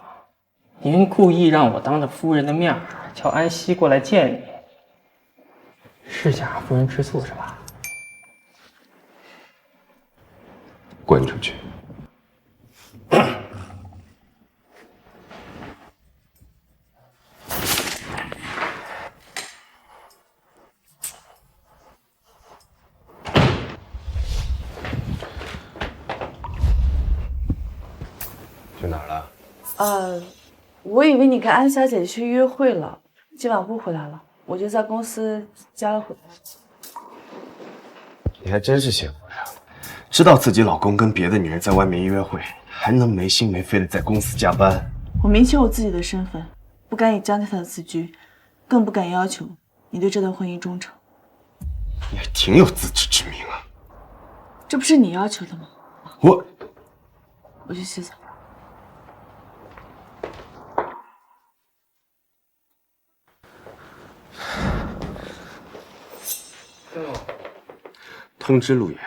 您故意让我当着夫人的面叫安西过来见你，是想让夫人吃醋是吧？滚出去！去哪儿了？我以为你跟安小姐去约会了，今晚不回来了，我就在公司加了会。你还真是幸福呀，知道自己老公跟别的女人在外面约会，还能没心没肺的在公司加班。我明确我自己的身份，不敢以江太太的自居，更不敢要求你对这段婚姻忠诚。你还挺有自知之明啊！这不是你要求的吗？我去洗澡。通知陆爷，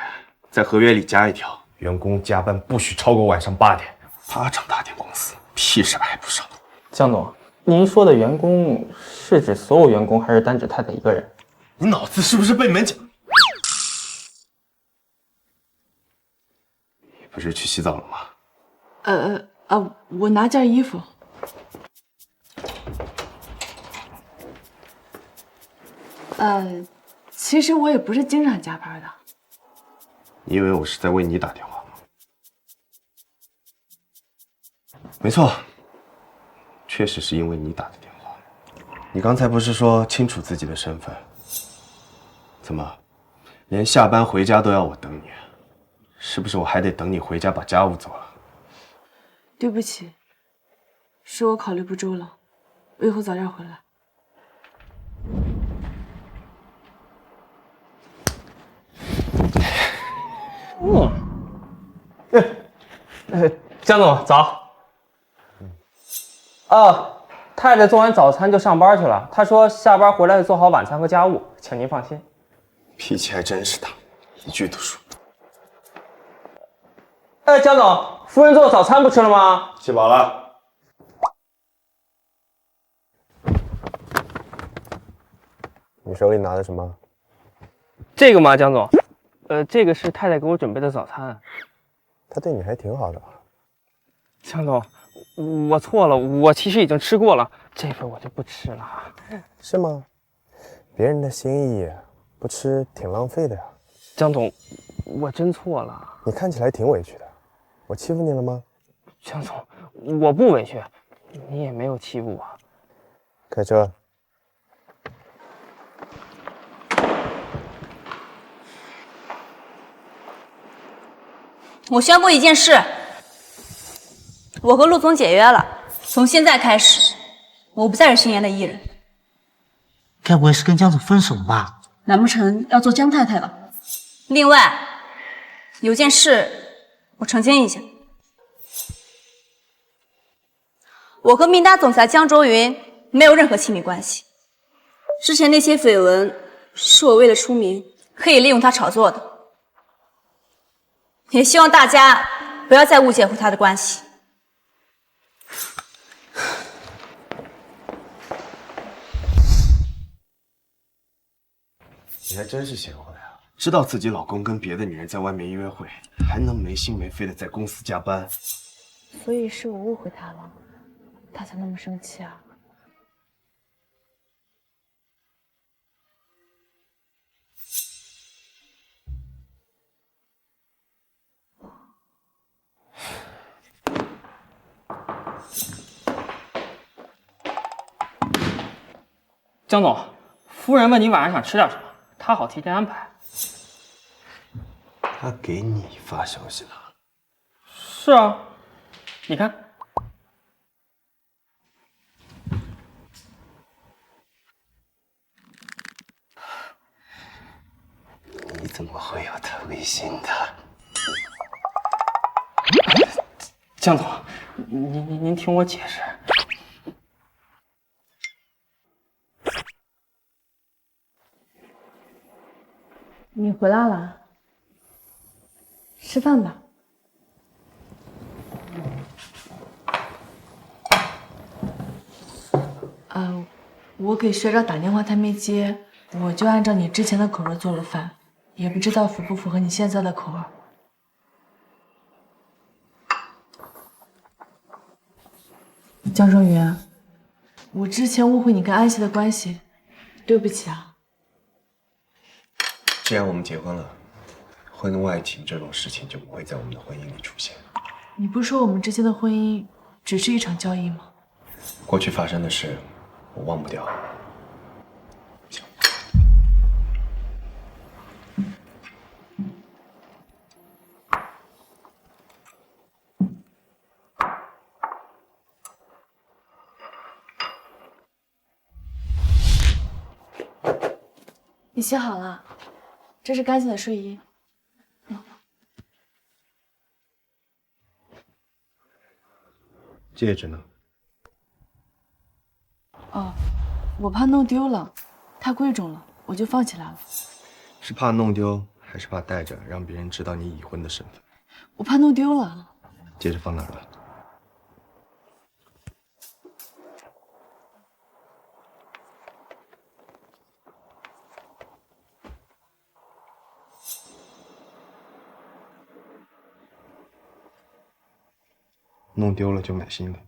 在合约里加一条，员工加班不许超过晚上8点。8场大点公司，屁事还不少。江总，您说的员工是指所有员工，还是单指太太一个人？你脑子是不是被门夹？你不是去洗澡了吗？我拿件衣服。其实我也不是经常加班的。你以为我是在为你打电话吗？没错，确实是因为你打的电话。你刚才不是说清楚自己的身份？怎么，连下班回家都要我等你？是不是我还得等你回家把家务做了？对不起，是我考虑不周了，我以后早点回来。江总早。太太做完早餐就上班去了。她说下班回来会做好晚餐和家务，请您放心。脾气还真是大，一句都说。江总，夫人做的早餐不吃了吗？吃饱了。你手里拿的什么？这个吗，江总？这个是太太给我准备的早餐。她对你还挺好的。江总，我错了，我其实已经吃过了，这份我就不吃了。是吗？别人的心意不吃挺浪费的呀。江总，我真错了。你看起来挺委屈的，我欺负你了吗？江总，我不委屈，你也没有欺负我。开车。我宣布一件事，我和陆总解约了，从现在开始，我不再是星爷的艺人。该不会是跟江总分手了吧？难不成要做江太太了？另外，有件事我澄清一下，我和明达总裁江卓云没有任何亲密关系。之前那些绯闻是我为了出名可以利用他炒作的。也希望大家不要再误解和他的关系。你还真是贤惠啊！知道自己老公跟别的女人在外面约会，还能没心没肺的在公司加班。所以是我误会他了，他才那么生气啊。江总，夫人问你晚上想吃点什么，他好提前安排。他给你发消息了？是啊，你看。你怎么会有他微信的？江总，您听我解释。你回来了，吃饭吧。我给学长打电话，他没接，我就按照你之前的口味做了饭，也不知道符不符合你现在的口味。江中云，我之前误会你跟安熙的关系，对不起啊。既然我们结婚了，婚外情这种事情就不会在我们的婚姻里出现。你不是说我们之间的婚姻只是一场交易吗？过去发生的事，我忘不掉。你洗好了，这是干净的睡衣。戒指呢？哦，我怕弄丢了，太贵重了，我就放起来了。是怕弄丢，还是怕戴着让别人知道你已婚的身份？我怕弄丢了。戒指放哪儿了？弄丢了就买新的。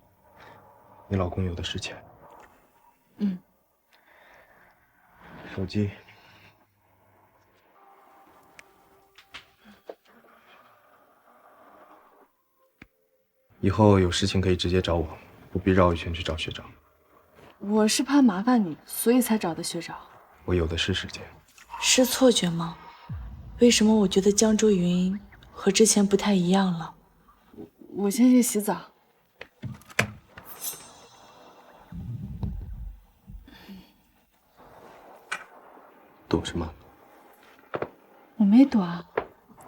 你老公有的是钱。嗯。手机。以后有事情可以直接找我，不必绕一圈去找学长。我是怕麻烦你，所以才找的学长。我有的是时间。是错觉吗？为什么我觉得江周云和之前不太一样了？我先去洗澡。躲什么？我没躲啊。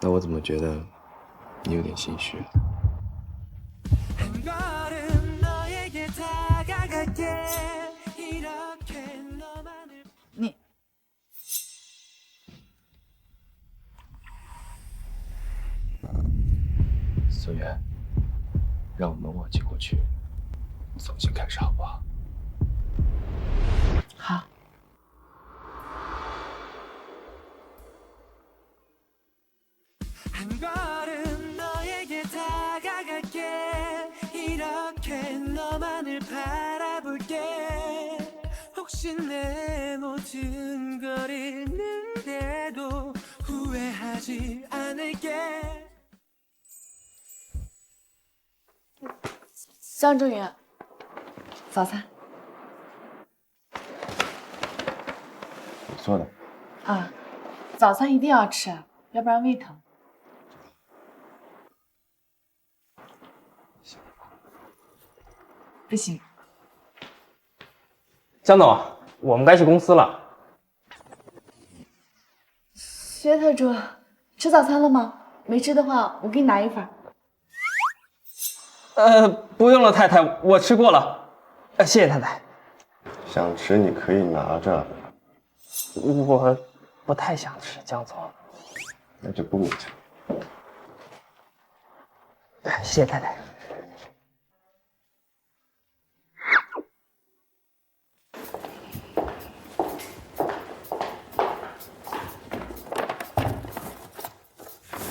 那我怎么觉得你有点心虚？你思源，让我们忘记过去，重新开始，好不好？好。江周云，早餐。你做的。啊，早餐一定要吃，要不然胃疼。不行。江总，我们该去公司了。薛特助，吃早餐了吗？没吃的话，我给你拿一份。不用了，太太，我吃过了。谢谢太太。想吃你可以拿着。我不太想吃，江总。那就不勉强。谢谢太太。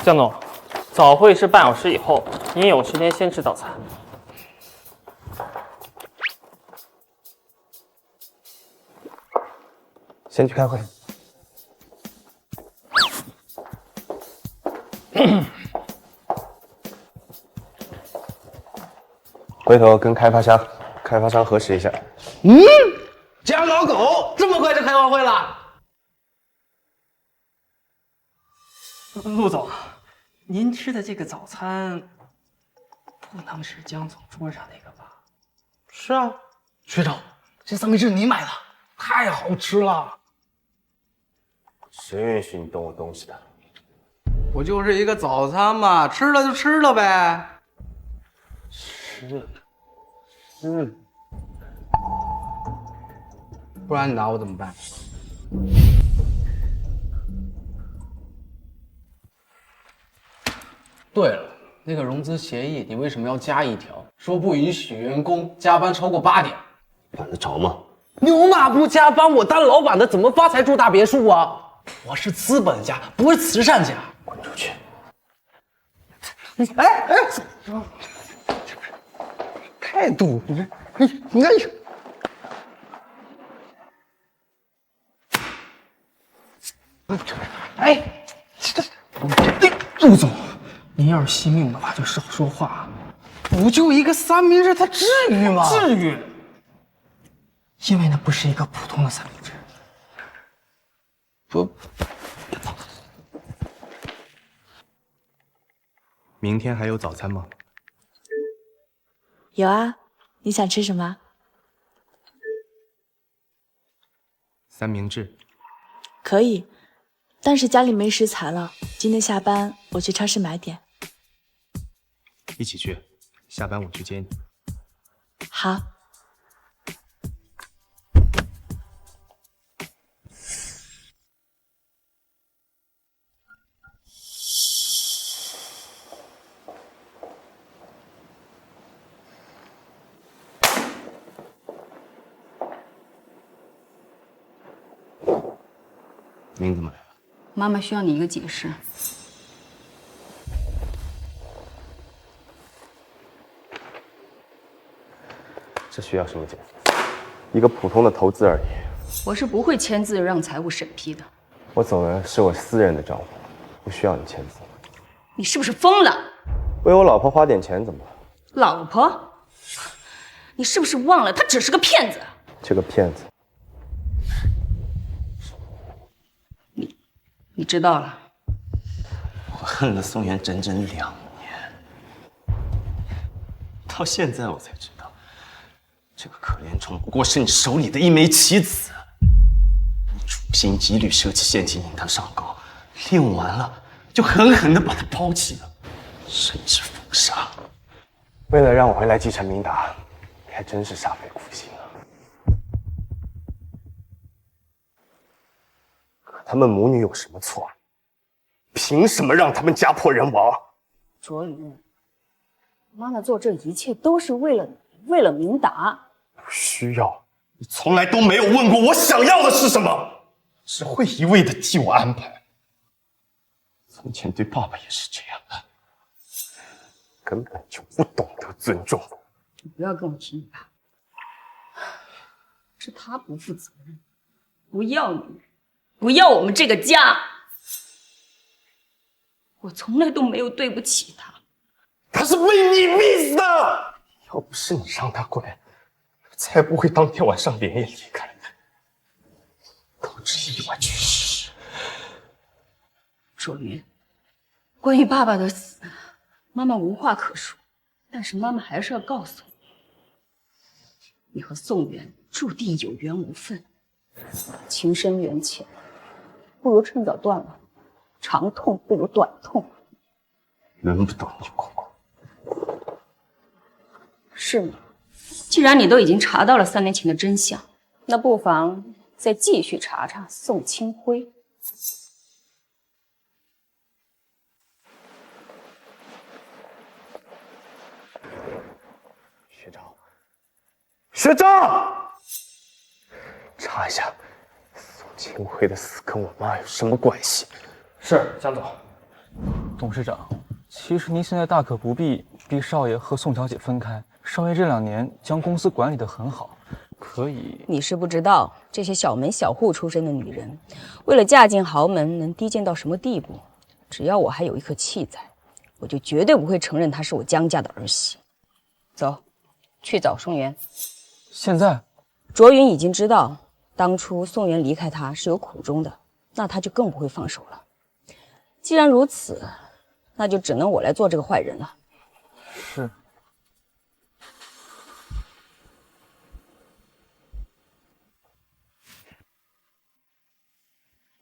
江总，早会是半小时以后，您有时间先吃早餐。先去开会。回头跟开发商核实一下。家老狗这么快就开完会了？陆总，您吃的这个早餐不能是江总桌上那个吧？是啊，学长，这三明治你买的，太好吃了。谁允许你动我东西的？不就是一个早餐嘛，吃了就吃了呗。吃，不然你拿我怎么办？对了，那个融资协议你为什么要加一条，说不允许员工加班超过8点？管得着吗？牛马不加班，我当老板的怎么发财住大别墅啊？我是资本家，不是慈善家。滚出去！哎，态度，你看，陆总，您要是惜命的话，就少说话。不就一个三明治，它至于吗？至于，因为那不是一个普通的三明治。不，明天还有早餐吗？有啊，你想吃什么？三明治。可以，但是家里没食材了。今天下班我去超市买点。一起去，下班我去接你。好。您怎么来了？妈妈需要你一个解释。这需要什么解释？一个普通的投资而已。我是不会签字让财务审批的。我走的是我私人的账户，不需要你签字。你是不是疯了？为我老婆花点钱怎么了？老婆？你是不是忘了，他只是个骗子？这个骗子。你知道了。我恨了宋元整整2年，到现在我才知道，这个可怜虫不过是你手里的一枚棋子。你处心积虑设计陷阱引他上钩，利用完了就狠狠地把他抛弃了，甚至封杀。为了让我回来继承明达，你还真是煞费苦心啊！可他们母女有什么错？凭什么让他们家破人亡？卓云，妈妈做这一切都是为了明达。不需要，你从来都没有问过我想要的是什么，只会一味的替我安排。从前对爸爸也是这样的，根本就不懂得尊重。你不要跟我提你爸，是他不负责任，不要你，不要我们这个家。我从来都没有对不起他。他是被你逼死的，要不是你让他滚，才不会当天晚上连夜离开，导致意外去世。卓云，关于爸爸的死，妈妈无话可说，但是妈妈还是要告诉你，你和宋元注定有缘无分，情深缘浅，不如趁早断了。长痛不如短痛，轮不到你管。是吗？既然你都已经查到了3年前的真相，那不妨再继续查查宋清辉。学长，查一下宋清辉的死跟我妈有什么关系？是，江总。董事长，其实您现在大可不必逼少爷和宋小姐分开。少爷这2年将公司管理得很好，可以。你是不知道，这些小门小户出身的女人，为了嫁进豪门，能低贱到什么地步？只要我还有一颗气在，我就绝对不会承认她是我江家的儿媳。走，去找宋元。现在，卓云已经知道当初宋元离开他是有苦衷的，那他就更不会放手了。既然如此，那就只能我来做这个坏人了。是。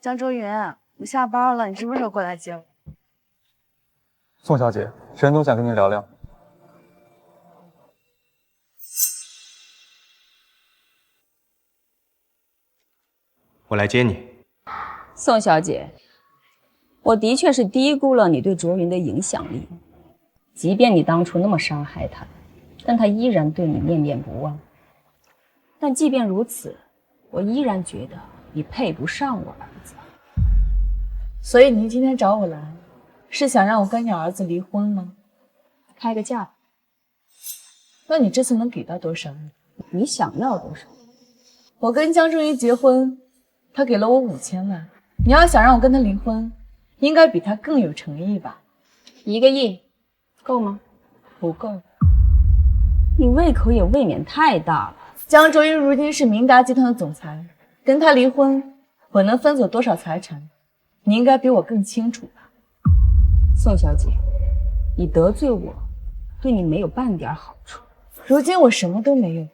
江周云，我下班了，你什么时候过来接我？宋小姐，沈总想跟您聊聊。我来接你。宋小姐，我的确是低估了你对卓云的影响力。即便你当初那么伤害他，但他依然对你念念不忘。但即便如此，我依然觉得你配不上我儿子。所以您今天找我来，是想让我跟你儿子离婚吗？开个价。那你这次能给到多少？你想要多少？我跟江周云结婚，他给了我5000万。你要想让我跟他离婚，应该比他更有诚意吧？1个亿，够吗？不够。你胃口也未免太大了。江周云如今是明达集团的总裁，跟他离婚，我能分走多少财产？你应该比我更清楚吧。宋小姐，你得罪我，对你没有半点好处。如今我什么都没有，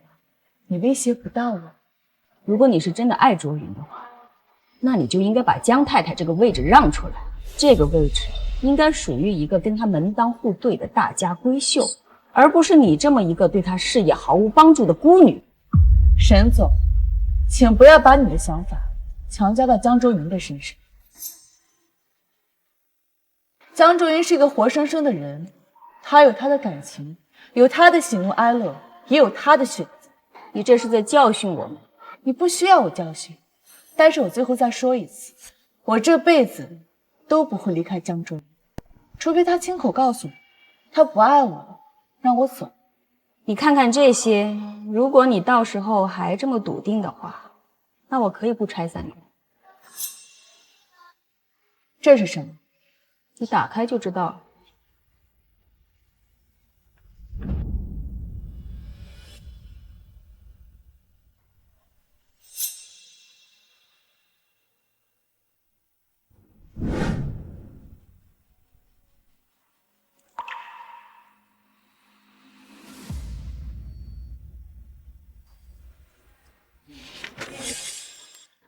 你威胁不到我。如果你是真的爱卓云的话，那你就应该把江太太这个位置让出来。这个位置应该属于一个跟她门当户对的大家闺秀，而不是你这么一个对她事业毫无帮助的孤女。沈总，请不要把你的想法强加到江周云的身上。江周云是一个活生生的人，他有他的感情，有他的喜怒哀乐，也有他的选择。你这是在教训我们？你不需要我教训，但是我最后再说一次，我这辈子都不会离开江周云，除非他亲口告诉我他不爱我了，让我走。你看看这些，如果你到时候还这么笃定的话，那我可以不拆散你。这是什么？你打开就知道了。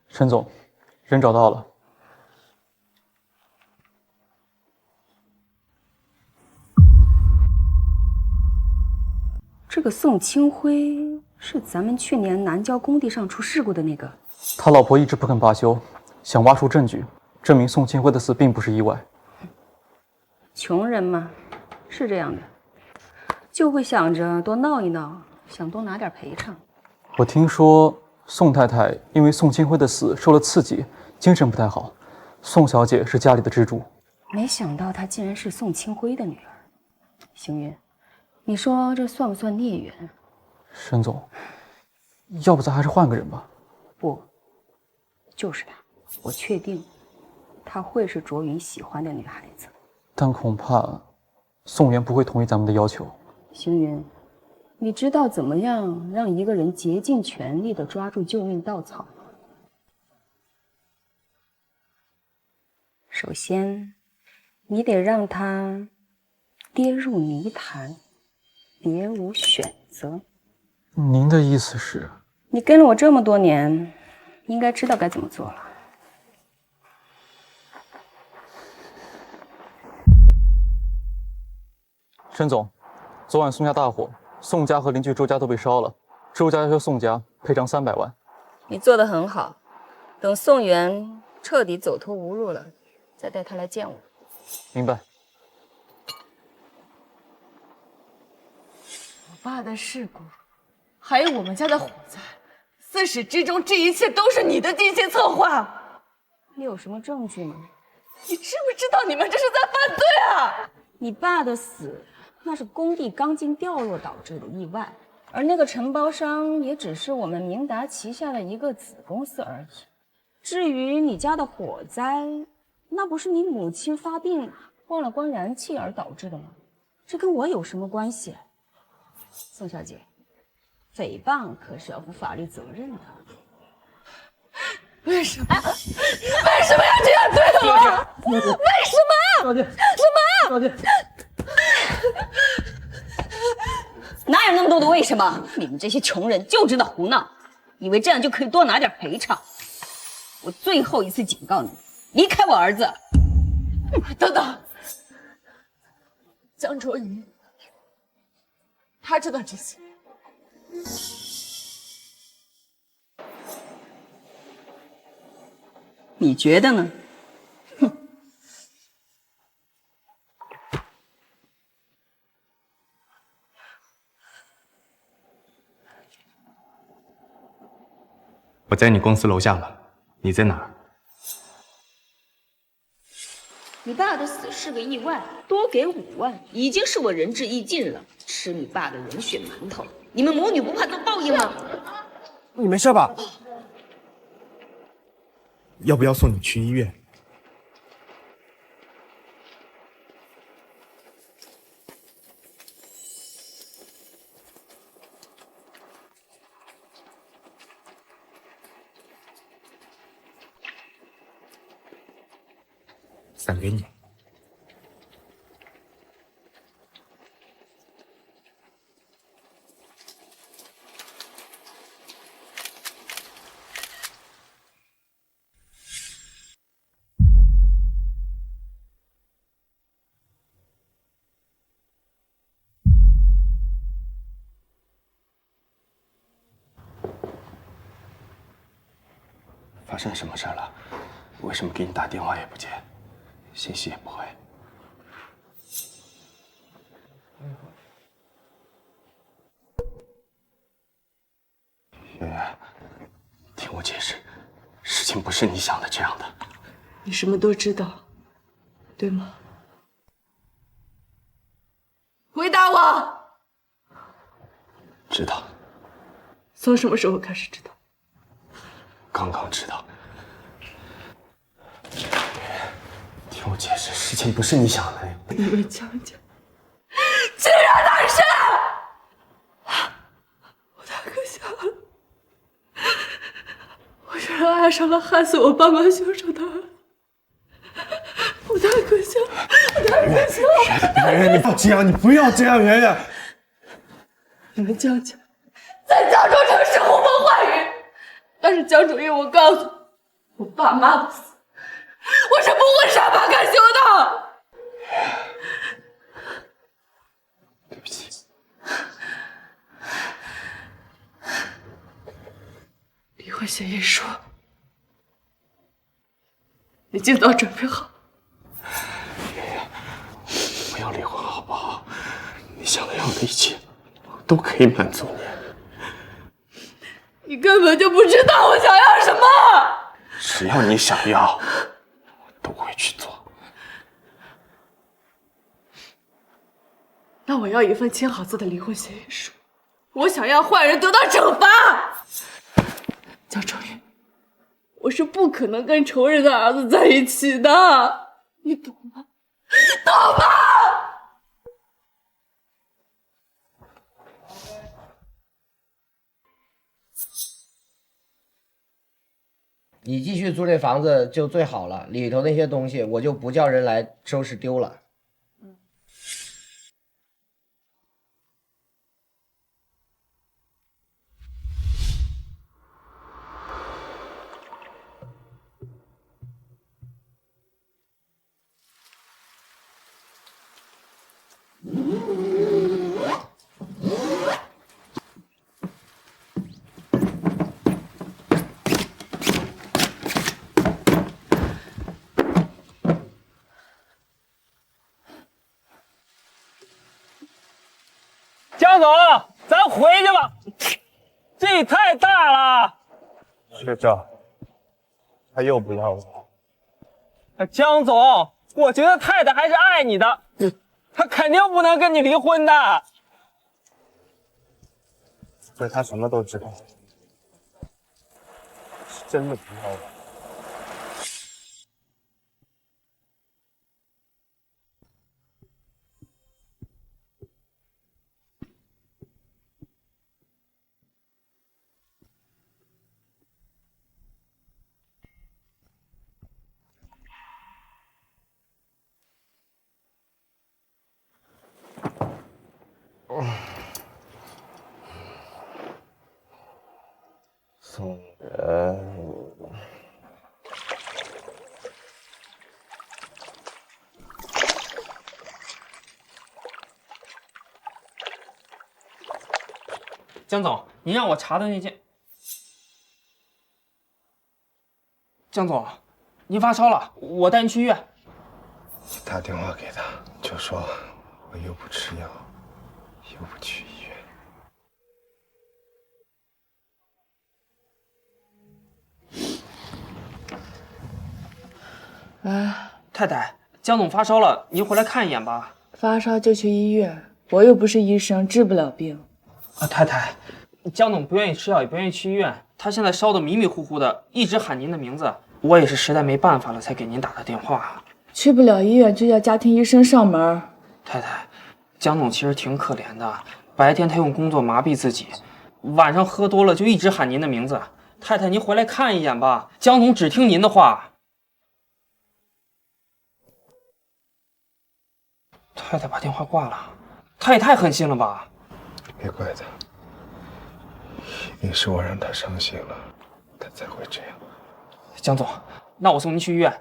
沈总，人找到了。这个宋清辉是咱们去年南郊工地上出事故的那个。他老婆一直不肯罢休，想挖出证据，证明宋清辉的死并不是意外。穷人嘛，是这样的，就会想着多闹一闹，想多拿点赔偿。我听说宋太太因为宋清辉的死受了刺激，精神不太好。宋小姐是家里的支柱，没想到她竟然是宋清辉的女儿。星云，你说这算不算孽缘？沈总，要不咱还是换个人吧。不，就是她，我确定她会是卓云喜欢的女孩子。但恐怕宋元不会同意咱们的要求。星云，你知道怎么样让一个人竭尽全力地抓住救命稻草吗？首先，你得让他跌入泥潭，别无选择。您的意思是？你跟了我这么多年，应该知道该怎么做了。沈总，昨晚宋家大火，宋家和邻居周家都被烧了，周家要求宋家赔偿300万。你做得很好，等宋元彻底走投无路了，再带他来见我。明白。我爸的事故，还有我们家的火灾，自始至终这一切都是你的精心策划。你有什么证据吗？你知不知道你们这是在犯罪啊？你爸的死，那是工地钢筋掉落导致的意外，而那个承包商也只是我们明达旗下的一个子公司而已。至于你家的火灾，那不是你母亲发病忘了关燃气而导致的吗？这跟我有什么关系？宋小姐，诽谤可是要负法律责任的。为什么？为什么要这样对我？为什么？小姐，什么？小姐，哪有那么多的为什么？你们这些穷人就知道胡闹，以为这样就可以多拿点赔偿。我最后一次警告你，离开我儿子。等等，江卓云，他知道这些。你觉得呢？哼！我在你公司楼下了，你在哪儿？你爸的死是个意外，多给5万，已经是我仁至义尽了。吃你爸的人血馒头，你们母女不怕遭报应吗？你没事吧？要不要送你去医院？伞给你。发生什么事了？为什么给你打电话也不接，信息也不回？圆圆，听我解释，事情不是你想的这样的。你什么都知道，对吗？回答我。知道。从什么时候开始知道？刚刚知道。听我解释，事情不是你想的那样。因为江家竟然诞生，我太可笑了！我居然爱上了害死我爸妈凶手的儿子，我太可笑了！我太可笑了！圆圆，你不这样，你不要这样，圆圆。你们江家在江州城是呼风唤雨，但是江主任，我告诉你，我爸妈的死，我是不会善罢甘休的。对不起。离婚协议书，你尽早准备好。圆圆，不要离婚好不好？你想要的一切，我都可以满足你。你根本就不知道我想要什么。只要你想要，我都会去做。那我要一份签好字的离婚协议书。我想要坏人得到惩罚。江周云，我是不可能跟仇人的儿子在一起的，你懂吗？懂吗？你继续租这房子就最好了，里头那些东西我就不叫人来收拾丢了。江总，咱回去吧。这也太大了。学长，他又不要我。江总，我觉得太太还是爱你的，她肯定不能跟你离婚的。所以他什么都知道，是真的不要我。宋元，江总，您让我查的那件……江总，您发烧了，我带您去医院。你打电话给他，就说我又不吃药，又不去医院。太太，江总发烧了，您回来看一眼吧。发烧就去医院，我又不是医生，治不了病。太太，江总不愿意吃药，也不愿意去医院，他现在烧得迷迷糊糊的，一直喊您的名字。我也是实在没办法了，才给您打的电话。去不了医院就叫家庭医生上门。太太，江总其实挺可怜的，白天他用工作麻痹自己，晚上喝多了就一直喊您的名字。太太，您回来看一眼吧，江总只听您的话。太太把电话挂了，他也太狠心了吧！别怪他，一定是我让他伤心了，他才会这样。江总，那我送您去医院。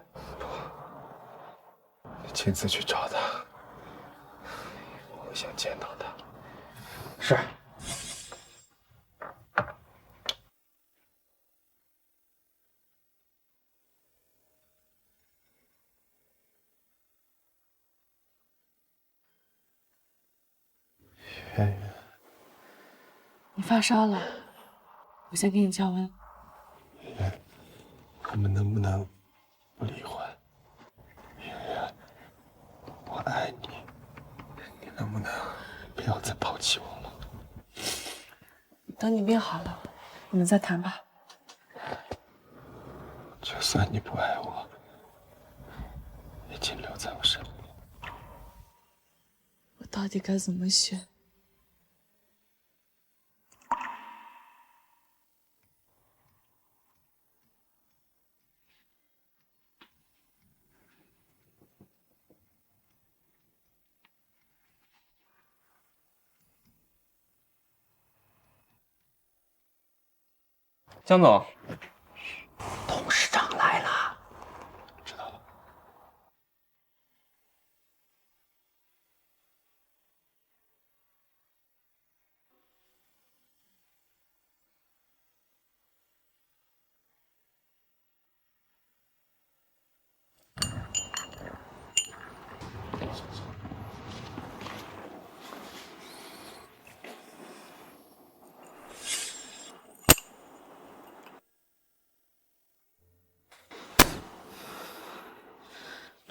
你亲自去找他，我想见到他。是。圆圆，你发烧了，我先给你降温。圆圆，我们能不能不离婚？圆圆，我爱你，你能不能不要再抛弃我了？等你病好了，我们再谈吧。就算你不爱我，也请留在我身边。我到底该怎么选？江总，董事长来了。知道了。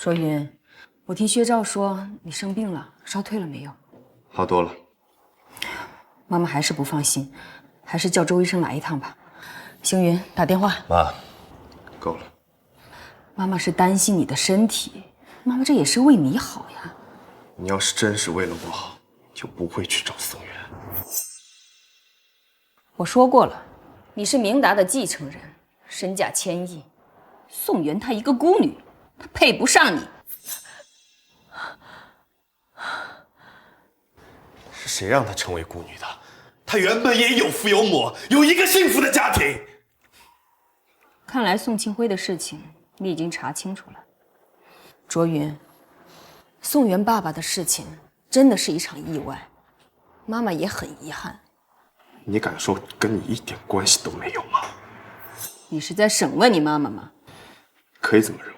卓云，我听薛兆说你生病了，烧退了没有？好多了。妈妈还是不放心，还是叫周医生来一趟吧。星云，打电话。妈，够了。妈妈是担心你的身体，妈妈这也是为你好呀。你要是真是为了我好，就不会去找宋元。我说过了，你是明达的继承人，身价1000亿。宋元她一个孤女，她配不上你。是谁让她成为孤女的？她原本也有父有母，有一个幸福的家庭。看来宋庆辉的事情你已经查清楚了。卓云，宋元爸爸的事情真的是一场意外，妈妈也很遗憾。你敢说跟你一点关系都没有吗？你是在审问你妈妈吗？可以这么认为。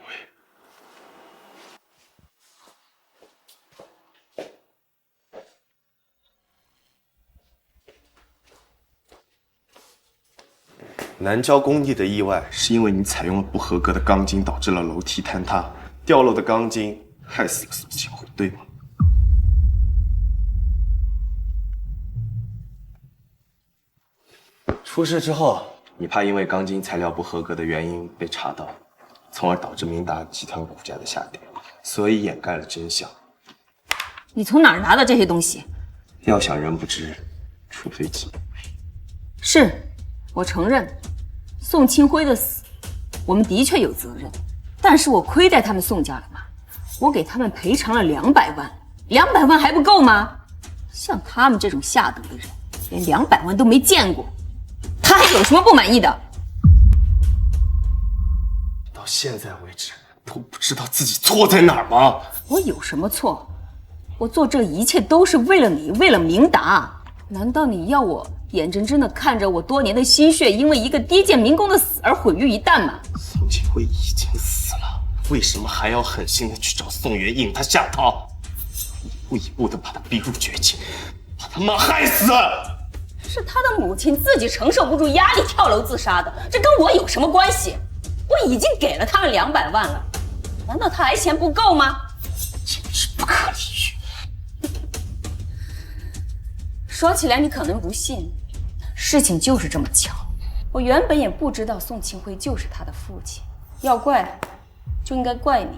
南郊工地的意外是因为你采用了不合格的钢筋，导致了楼梯坍塌，掉落的钢筋害死了宋庆辉，对吗？出事之后，你怕因为钢筋材料不合格的原因被查到，从而导致明达集团股价的下跌，所以掩盖了真相。你从哪儿拿的这些东西？要想人不知，除非己不为。是，我承认，宋清辉的死，我们的确有责任。但是我亏待他们宋家了吗？我给他们赔偿了200万，200万还不够吗？像他们这种下等的人，连200万都没见过，他还有什么不满意的？到现在为止都不知道自己错在哪儿吗？我有什么错？我做这一切都是为了你，为了明达。难道你要我眼睁睁地看着我多年的心血因为一个低贱民工的死而毁于一旦吗？宋庆辉已经死了，为什么还要狠心的去找宋元引他下套，一步一步的把他逼入绝境，把他妈害死？是他的母亲自己承受不住压力跳楼自杀的，这跟我有什么关系？我已经给了他们200万了，难道他还嫌不够吗？简直不可理喻。说起来你可能不信，事情就是这么巧。我原本也不知道宋庆辉就是他的父亲，要怪就应该怪你，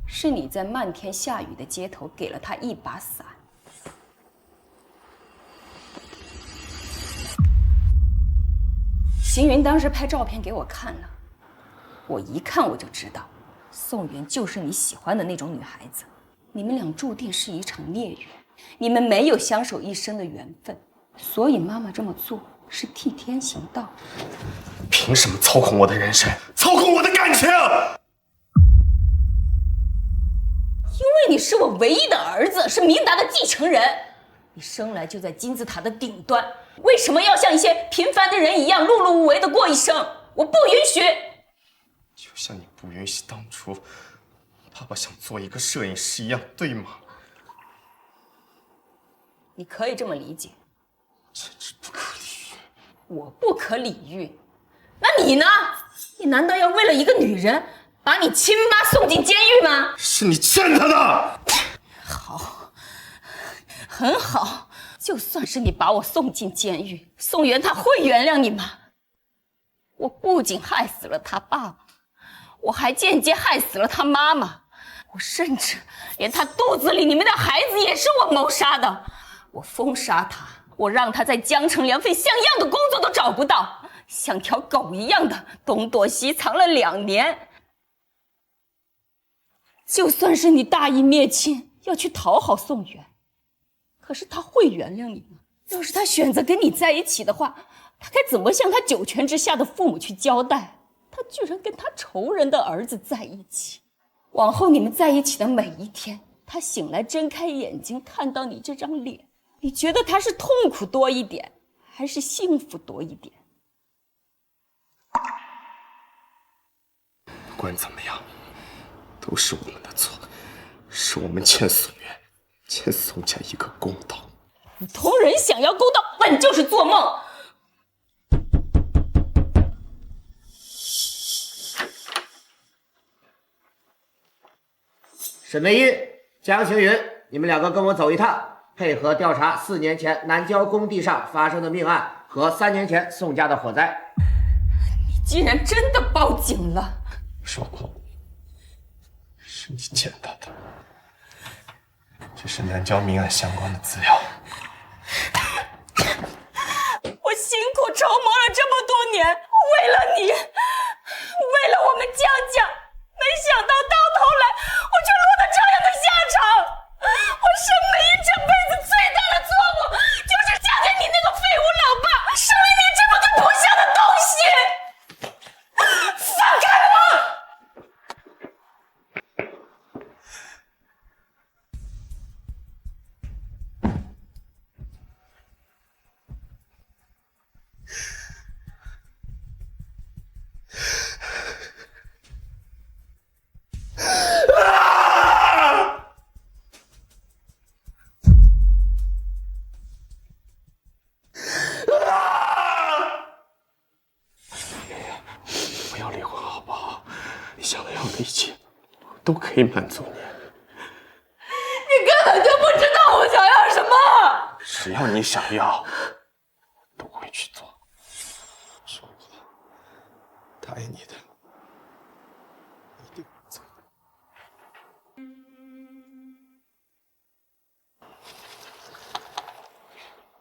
是你在漫天下雨的街头给了他一把伞。邢云当时拍照片给我看了，我一看我就知道，宋元就是你喜欢的那种女孩子，你们俩注定是一场孽缘。你们没有相守一生的缘分，所以妈妈这么做是替天行道。凭什么操控我的人生，操控我的感情？因为你是我唯一的儿子，是明达的继承人。你生来就在金字塔的顶端，为什么要像一些平凡的人一样碌碌无为的过一生？我不允许。就像你不允许当初爸爸想做一个摄影师一样，对吗？你可以这么理解，简直不可理喻。我不可理喻，那你呢？你难道要为了一个女人，把你亲妈送进监狱吗？是你欠他的。好，很好。就算是你把我送进监狱，宋元他会原谅你吗？我不仅害死了他爸爸，我还间接害死了他妈妈，我甚至连他肚子里你们的孩子也是我谋杀的。我封杀他，我让他在江城连份像样的工作都找不到，像条狗一样的东躲西藏了2年。就算是你大义灭亲，要去讨好宋元，可是他会原谅你吗？要是他选择跟你在一起的话，他该怎么向他9泉之下的父母去交代？他居然跟他仇人的儿子在一起，往后你们在一起的每一天，他醒来睁开眼睛看到你这张脸，你觉得他是痛苦多一点，还是幸福多一点？不管怎么样，都是我们的错，是我们欠宋元、欠宋家一个公道。普通人想要公道，本就是做梦。沈梅英、江晴云，你们2个跟我走一趟，配合调查4年前南郊工地上发生的命案和3年前宋家的火灾。你竟然真的报警了！说过，是你捡到的，这是南郊命案相关的资料。我辛苦筹谋了这么多年，为了你，为了我们江家，没想到到头来我却落得这样的下场。我沈梅英这辈子最大的错误就是嫁给你那个废物老爸，生了你这么个不孝的东西。放开我！以满足你。你根本就不知道我想要什么。只要你想要，都会去做。说过，答应你的，一定会做。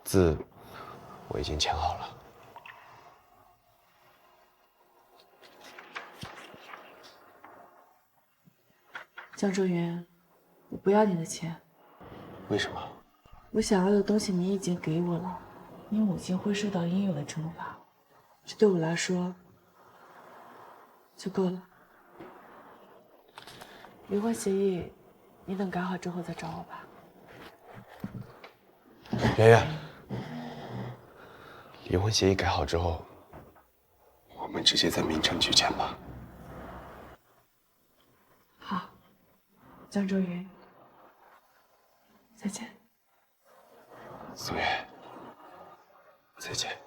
字我已经签好了。江卓云，我不要你的钱。为什么？我想要的东西你已经给我了，你母亲会受到应有的惩罚，这对我来说就够了。离婚协议，你等改好之后再找我吧。圆圆，离婚协议改好之后，我们直接在明城举签吧。好，江卓云，再见。苏月，再见。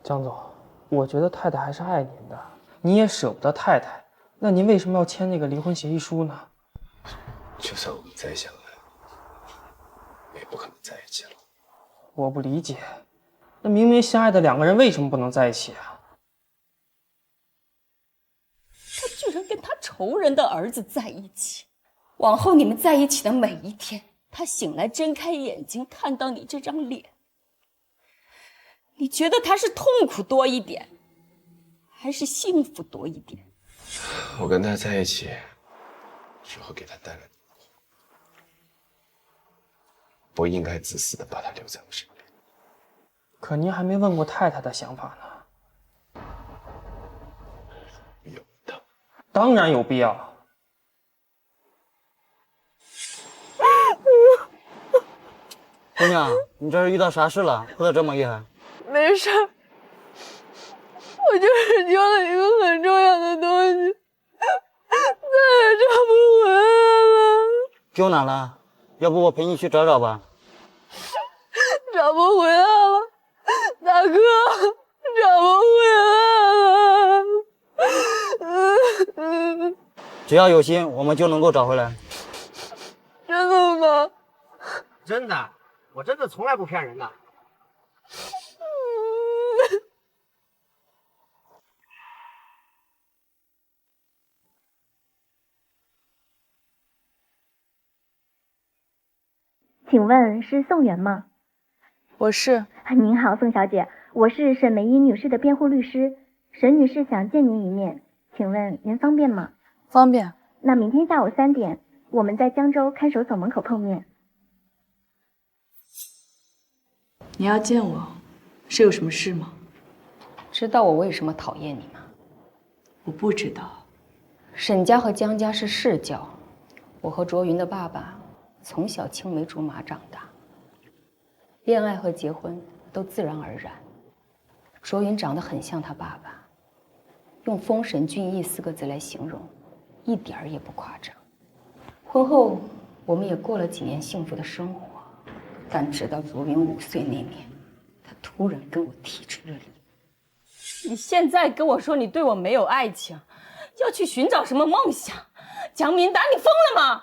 江总，我觉得太太还是爱您的，你也舍不得太太，那您为什么要签那个离婚协议书呢？就算我们再相爱，也不可能在一起了。我不理解，那明明相爱的两个人为什么不能在一起啊？他居然跟他仇人的儿子在一起，往后你们在一起的每一天，他醒来睁开眼睛看到你这张脸，你觉得他是痛苦多一点，还是幸福多一点？我跟他在一起，只会给他带来难过，不应该自私的把他留在我身边。可您还没问过太太的想法呢。当然有必要。姑娘，你这是遇到啥事了？哭得这么厉害？没事，我就是丢了一个很重要的东西，再也找不回来了。丢哪了？要不我陪你去找找吧。找不回来了，大哥，找不回来了。只要有心，我们就能够找回来。真的吗？真的，我真的从来不骗人的。请问是宋元吗？我是。您好，宋小姐，我是沈梅英女士的辩护律师，沈女士想见您一面，请问您方便吗？方便。那明天下午3点，我们在江州看守所门口碰面。你要见我，是有什么事吗？知道我为什么讨厌你吗？我不知道。沈家和江家是世交，我和卓云的爸爸从小青梅竹马长大，恋爱和结婚都自然而然。卓云长得很像他爸爸，用丰神俊逸4个字来形容，一点儿也不夸张。婚后我们也过了几年幸福的生活，但直到卓云5岁那年，他突然跟我提出了离婚。你现在跟我说你对我没有爱情，要去寻找什么梦想？江明达，你疯了吗？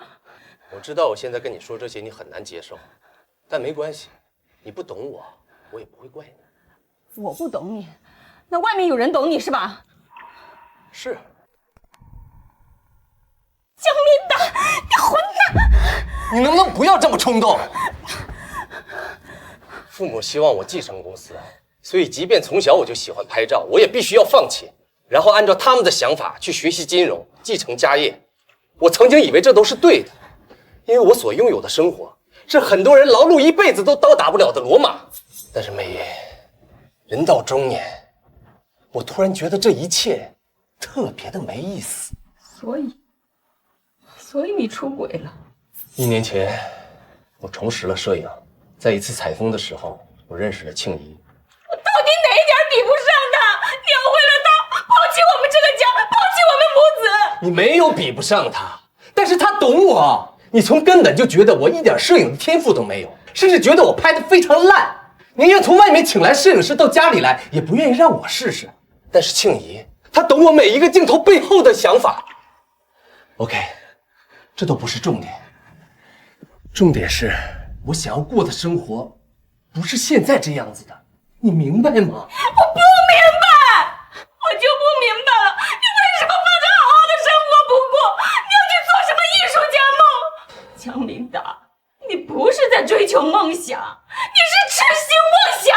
我知道我现在跟你说这些你很难接受，但没关系，你不懂我，我也不会怪你。我不懂你，那外面有人懂你是吧？是。江明达，你混蛋！你能不能不要这么冲动？父母希望我继承公司，所以即便从小我就喜欢拍照，我也必须要放弃，然后按照他们的想法去学习金融，继承家业。我曾经以为这都是对的，因为我所拥有的生活是很多人劳碌一辈子都到达不了的罗马。但是美云，人到中年，我突然觉得这一切特别的没意思。所以你出轨了？1年前，我重拾了摄影，在一次采风的时候，我认识了庆怡。我到底哪一点比不上他？你要为了他抛弃我们这个家，抛弃我们母子？你没有比不上他，但是他懂我。你从根本就觉得我一点摄影的天赋都没有，甚至觉得我拍的非常烂。宁愿从外面请来摄影师到家里来，也不愿意让我试试。但是庆怡，她懂我每一个镜头背后的想法。OK， 这都不是重点，重点是我想要过的生活，不是现在这样子的，你明白吗？我不明白，我就不明白了，你为什么放着好好的生活不过，你要去做什么艺术家梦？江明达，你不是在追求梦想，你是痴心妄想。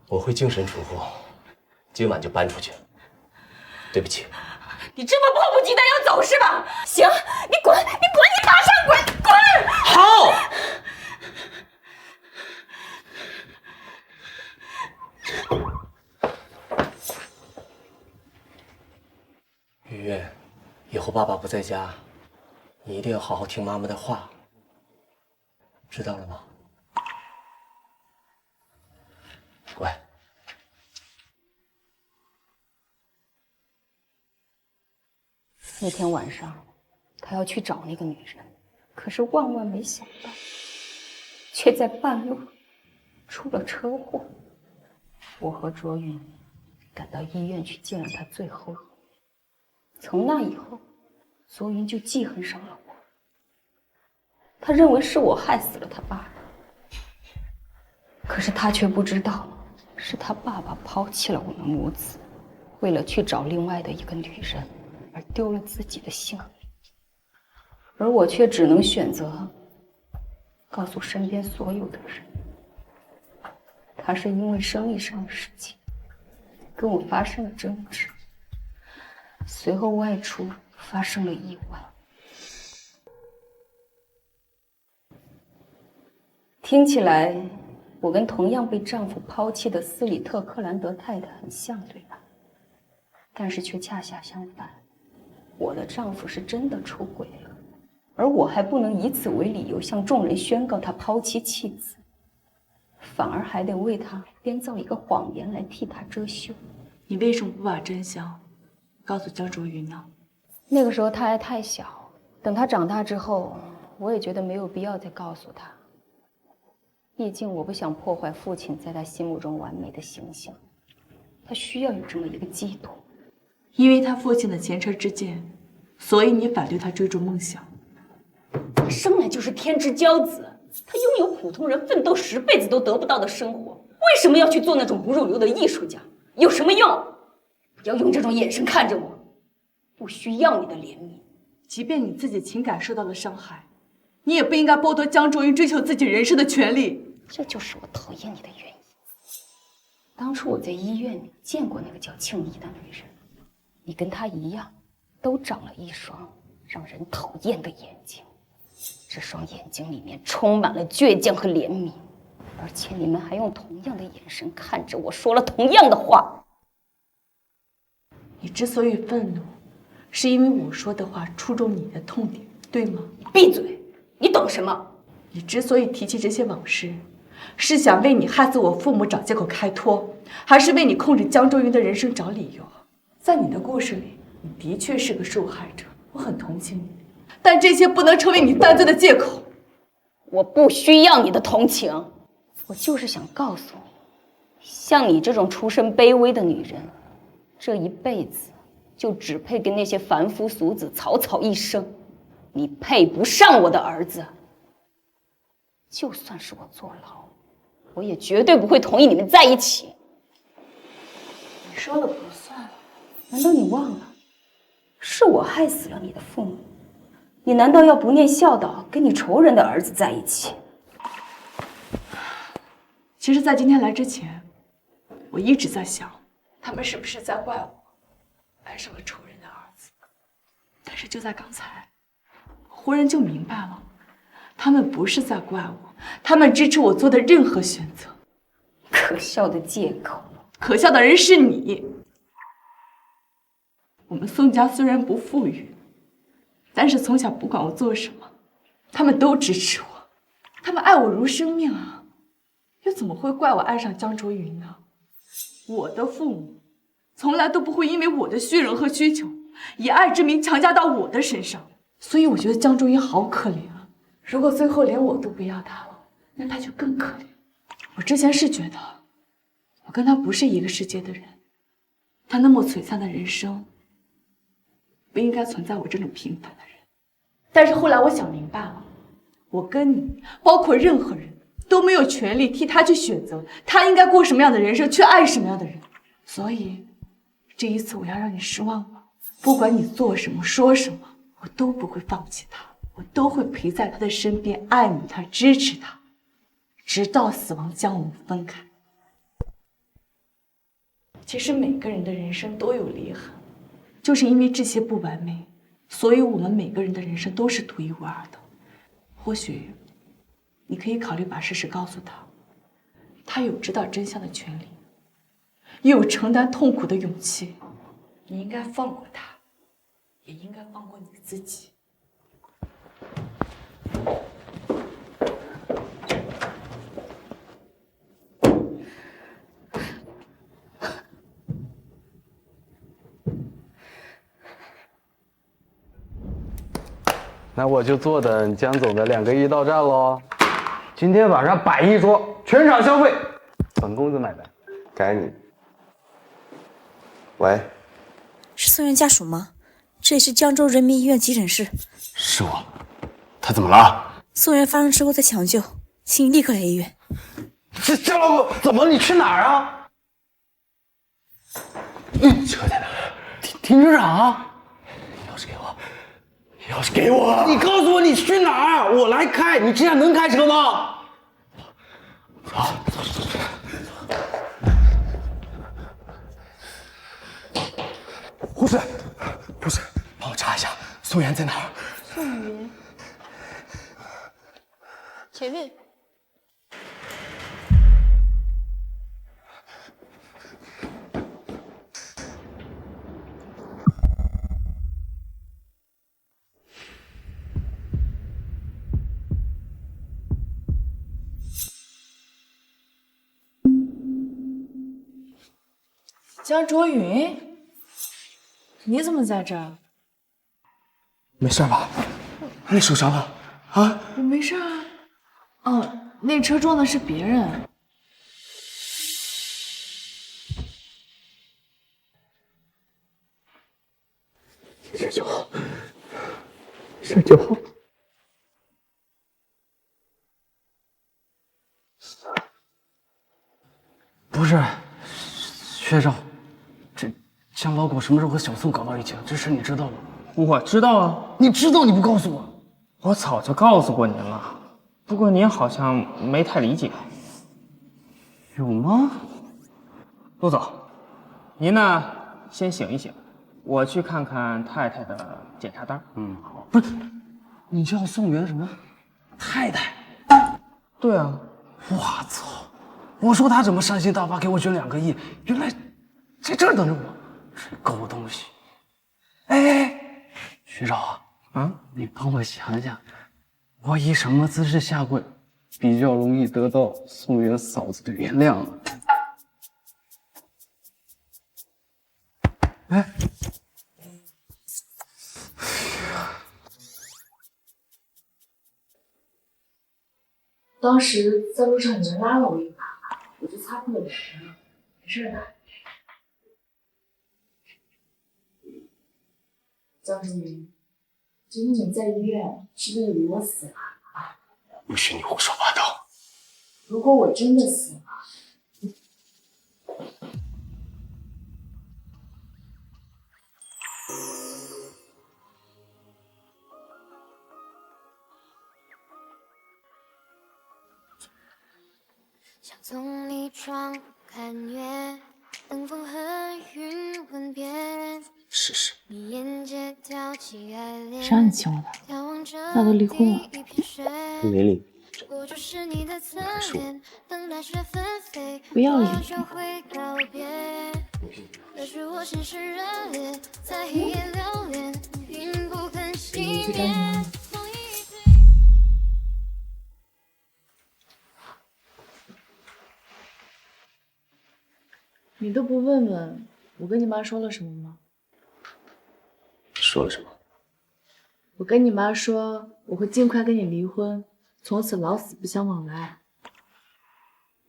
我会精神出户，今晚就搬出去。对不起。你这么迫不及待要走是吧？行，你滚，你马上滚，滚！好。雨月，以后爸爸不在家，你一定要好好听妈妈的话，知道了吗？乖。那天晚上，他要去找那个女人，可是万万没想到，却在半路出了车祸。我和卓云赶到医院去见了他最后一面。从那以后，卓云就记恨上了我。他认为是我害死了他爸爸，可是他却不知道，是他爸爸抛弃了我们母子，为了去找另外的一个女人。而丢了自己的性命，而我却只能选择告诉身边所有的人，他是因为生意上的事情跟我发生了争执，随后外出发生了意外。听起来，我跟同样被丈夫抛弃的斯里特·克兰德太太很像，对吧？但是却恰恰相反。我的丈夫是真的出轨了，而我还不能以此为理由向众人宣告他抛妻弃子，反而还得为他编造一个谎言来替他遮羞。你为什么不把真相告诉江卓云呢？那个时候他还太小，等他长大之后，我也觉得没有必要再告诉他。毕竟我不想破坏父亲在他心目中完美的形象，他需要有这么一个寄托。因为他父亲的前车之鉴，所以你反对他追逐梦想。他生来就是天之骄子，他拥有普通人奋斗10辈子都得不到的生活，为什么要去做那种不入流的艺术家？有什么用？不要用这种眼神看着我，不需要你的怜悯。即便你自己情感受到了伤害，你也不应该剥夺江卓云追求自己人生的权利。这就是我讨厌你的原因。当初我在医院里见过那个叫庆怡的女人。你跟她一样，都长了一双让人讨厌的眼睛，这双眼睛里面充满了倔强和怜悯，而且你们还用同样的眼神看着我，说了同样的话。你之所以愤怒，是因为我说的话触中你的痛点，对吗？闭嘴！你懂什么？你之所以提起这些往事，是想为你害死我父母找借口开脱，还是为你控制江卓云的人生找理由？在你的故事里，你的确是个受害者，我很同情你，但这些不能成为你犯罪的借口。我不需要你的同情，我就是想告诉你，像你这种出身卑微的女人，这一辈子就只配跟那些凡夫俗子草草一生，你配不上我的儿子。就算是我坐牢，我也绝对不会同意你们在一起。你说了不算。难道你忘了，是我害死了你的父母？你难道要不念孝道，跟你仇人的儿子在一起？其实，在今天来之前，我一直在想，他们是不是在怪我爱上了仇人的儿子？但是就在刚才，忽然就明白了，他们不是在怪我，他们支持我做的任何选择。可笑的借口！可笑的人是你。我们宋家虽然不富裕，但是从小不管我做什么，他们都支持我，他们爱我如生命啊，又怎么会怪我爱上江卓云呢？我的父母从来都不会因为我的虚荣和需求，以爱之名强加到我的身上，所以我觉得江卓云好可怜啊。如果最后连我都不要他了，那他就更可怜。我之前是觉得我跟他不是一个世界的人，他那么璀璨的人生不应该存在我这种平凡的人。但是后来我想明白了，我跟你，包括任何人都没有权利替他去选择他应该过什么样的人生，去爱什么样的人。所以这一次我要让你失望了，不管你做什么说什么，我都不会放弃他，我都会陪在他的身边，爱慕他，支持他，直到死亡将我们分开。其实每个人的人生都有裂痕，就是因为这些不完美，所以我们每个人的人生都是独一无二的。或许你可以考虑把事实告诉他，他有知道真相的权利，也有承担痛苦的勇气。你应该放过他，也应该放过你自己。那我就坐等江总的2个亿到站喽。今天晚上摆一桌，全场消费，本公子买单。该你。喂，是宋元家属吗？这里是江州人民医院急诊室。是我。他怎么了？宋元发生车祸在抢救，请你立刻来医院。江老板，怎么你去哪儿啊？车在哪儿？停车场。钥匙给我。钥匙给我！你告诉我你去哪儿，我来开。你这样能开车吗？走。护士，帮我查一下宋元在哪儿？宋元，前面。江卓云，你怎么在这儿？没事吧？你受伤了啊？我没事啊。哦，那车撞的是别人。119。不是，学长，这江老狗什么时候和小宋搞到一起了？这事你知道吗？我知道啊。你知道你不告诉我？我早就告诉过您了，不过您好像没太理解。有吗？陆总，您呢先醒一醒，我去看看太太的检查单。好。不是，你叫宋元什么？太太？对啊。我操！我说他怎么善心大发给我捐2个亿，原来在这儿等着我，这狗东西！哎，徐少啊，你帮我想想，我以什么姿势下跪比较容易得到宋元嫂子的原谅啊？哎，当时在路上有人拉了我一把，我就擦破了脸，没事的。江志明，今天你在医院是为了离我死了啊？不许你胡说八道！如果我真的死了，想从你窗看月，等风和云吻别。试试。谁让你亲我的？那都离婚了。没离。是我。不要理。你去找你妈妈。你都不问问我跟你妈说了什么吗？说了什么？我跟你妈说，我会尽快跟你离婚，从此老死不相往来。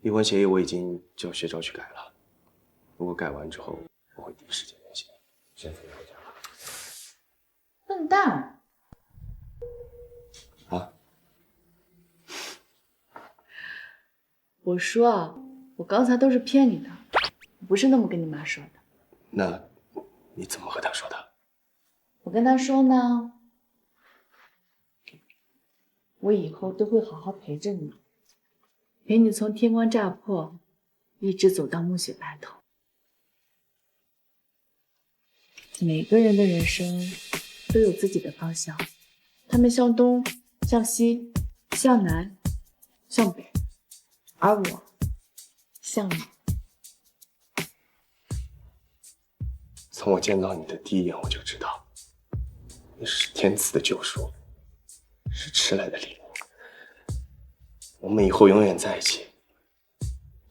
离婚协议我已经叫学长去改了，如果改完之后，我会第一时间联系你。先准备回家了。笨蛋！啊？我说啊，我刚才都是骗你的，不是那么跟你妈说的。那你怎么和他说的？我跟她说呢，我以后都会好好陪着你，陪你从天光乍破，一直走到暮雪白头。每个人的人生都有自己的方向，他们向东，向西，向南，向北，而我向你。从我见到你的第一眼，我就知道，你是天赐的救赎，是迟来的礼物。我们以后永远在一起，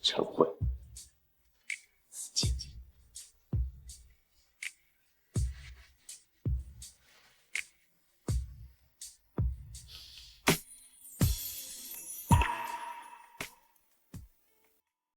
陈慧。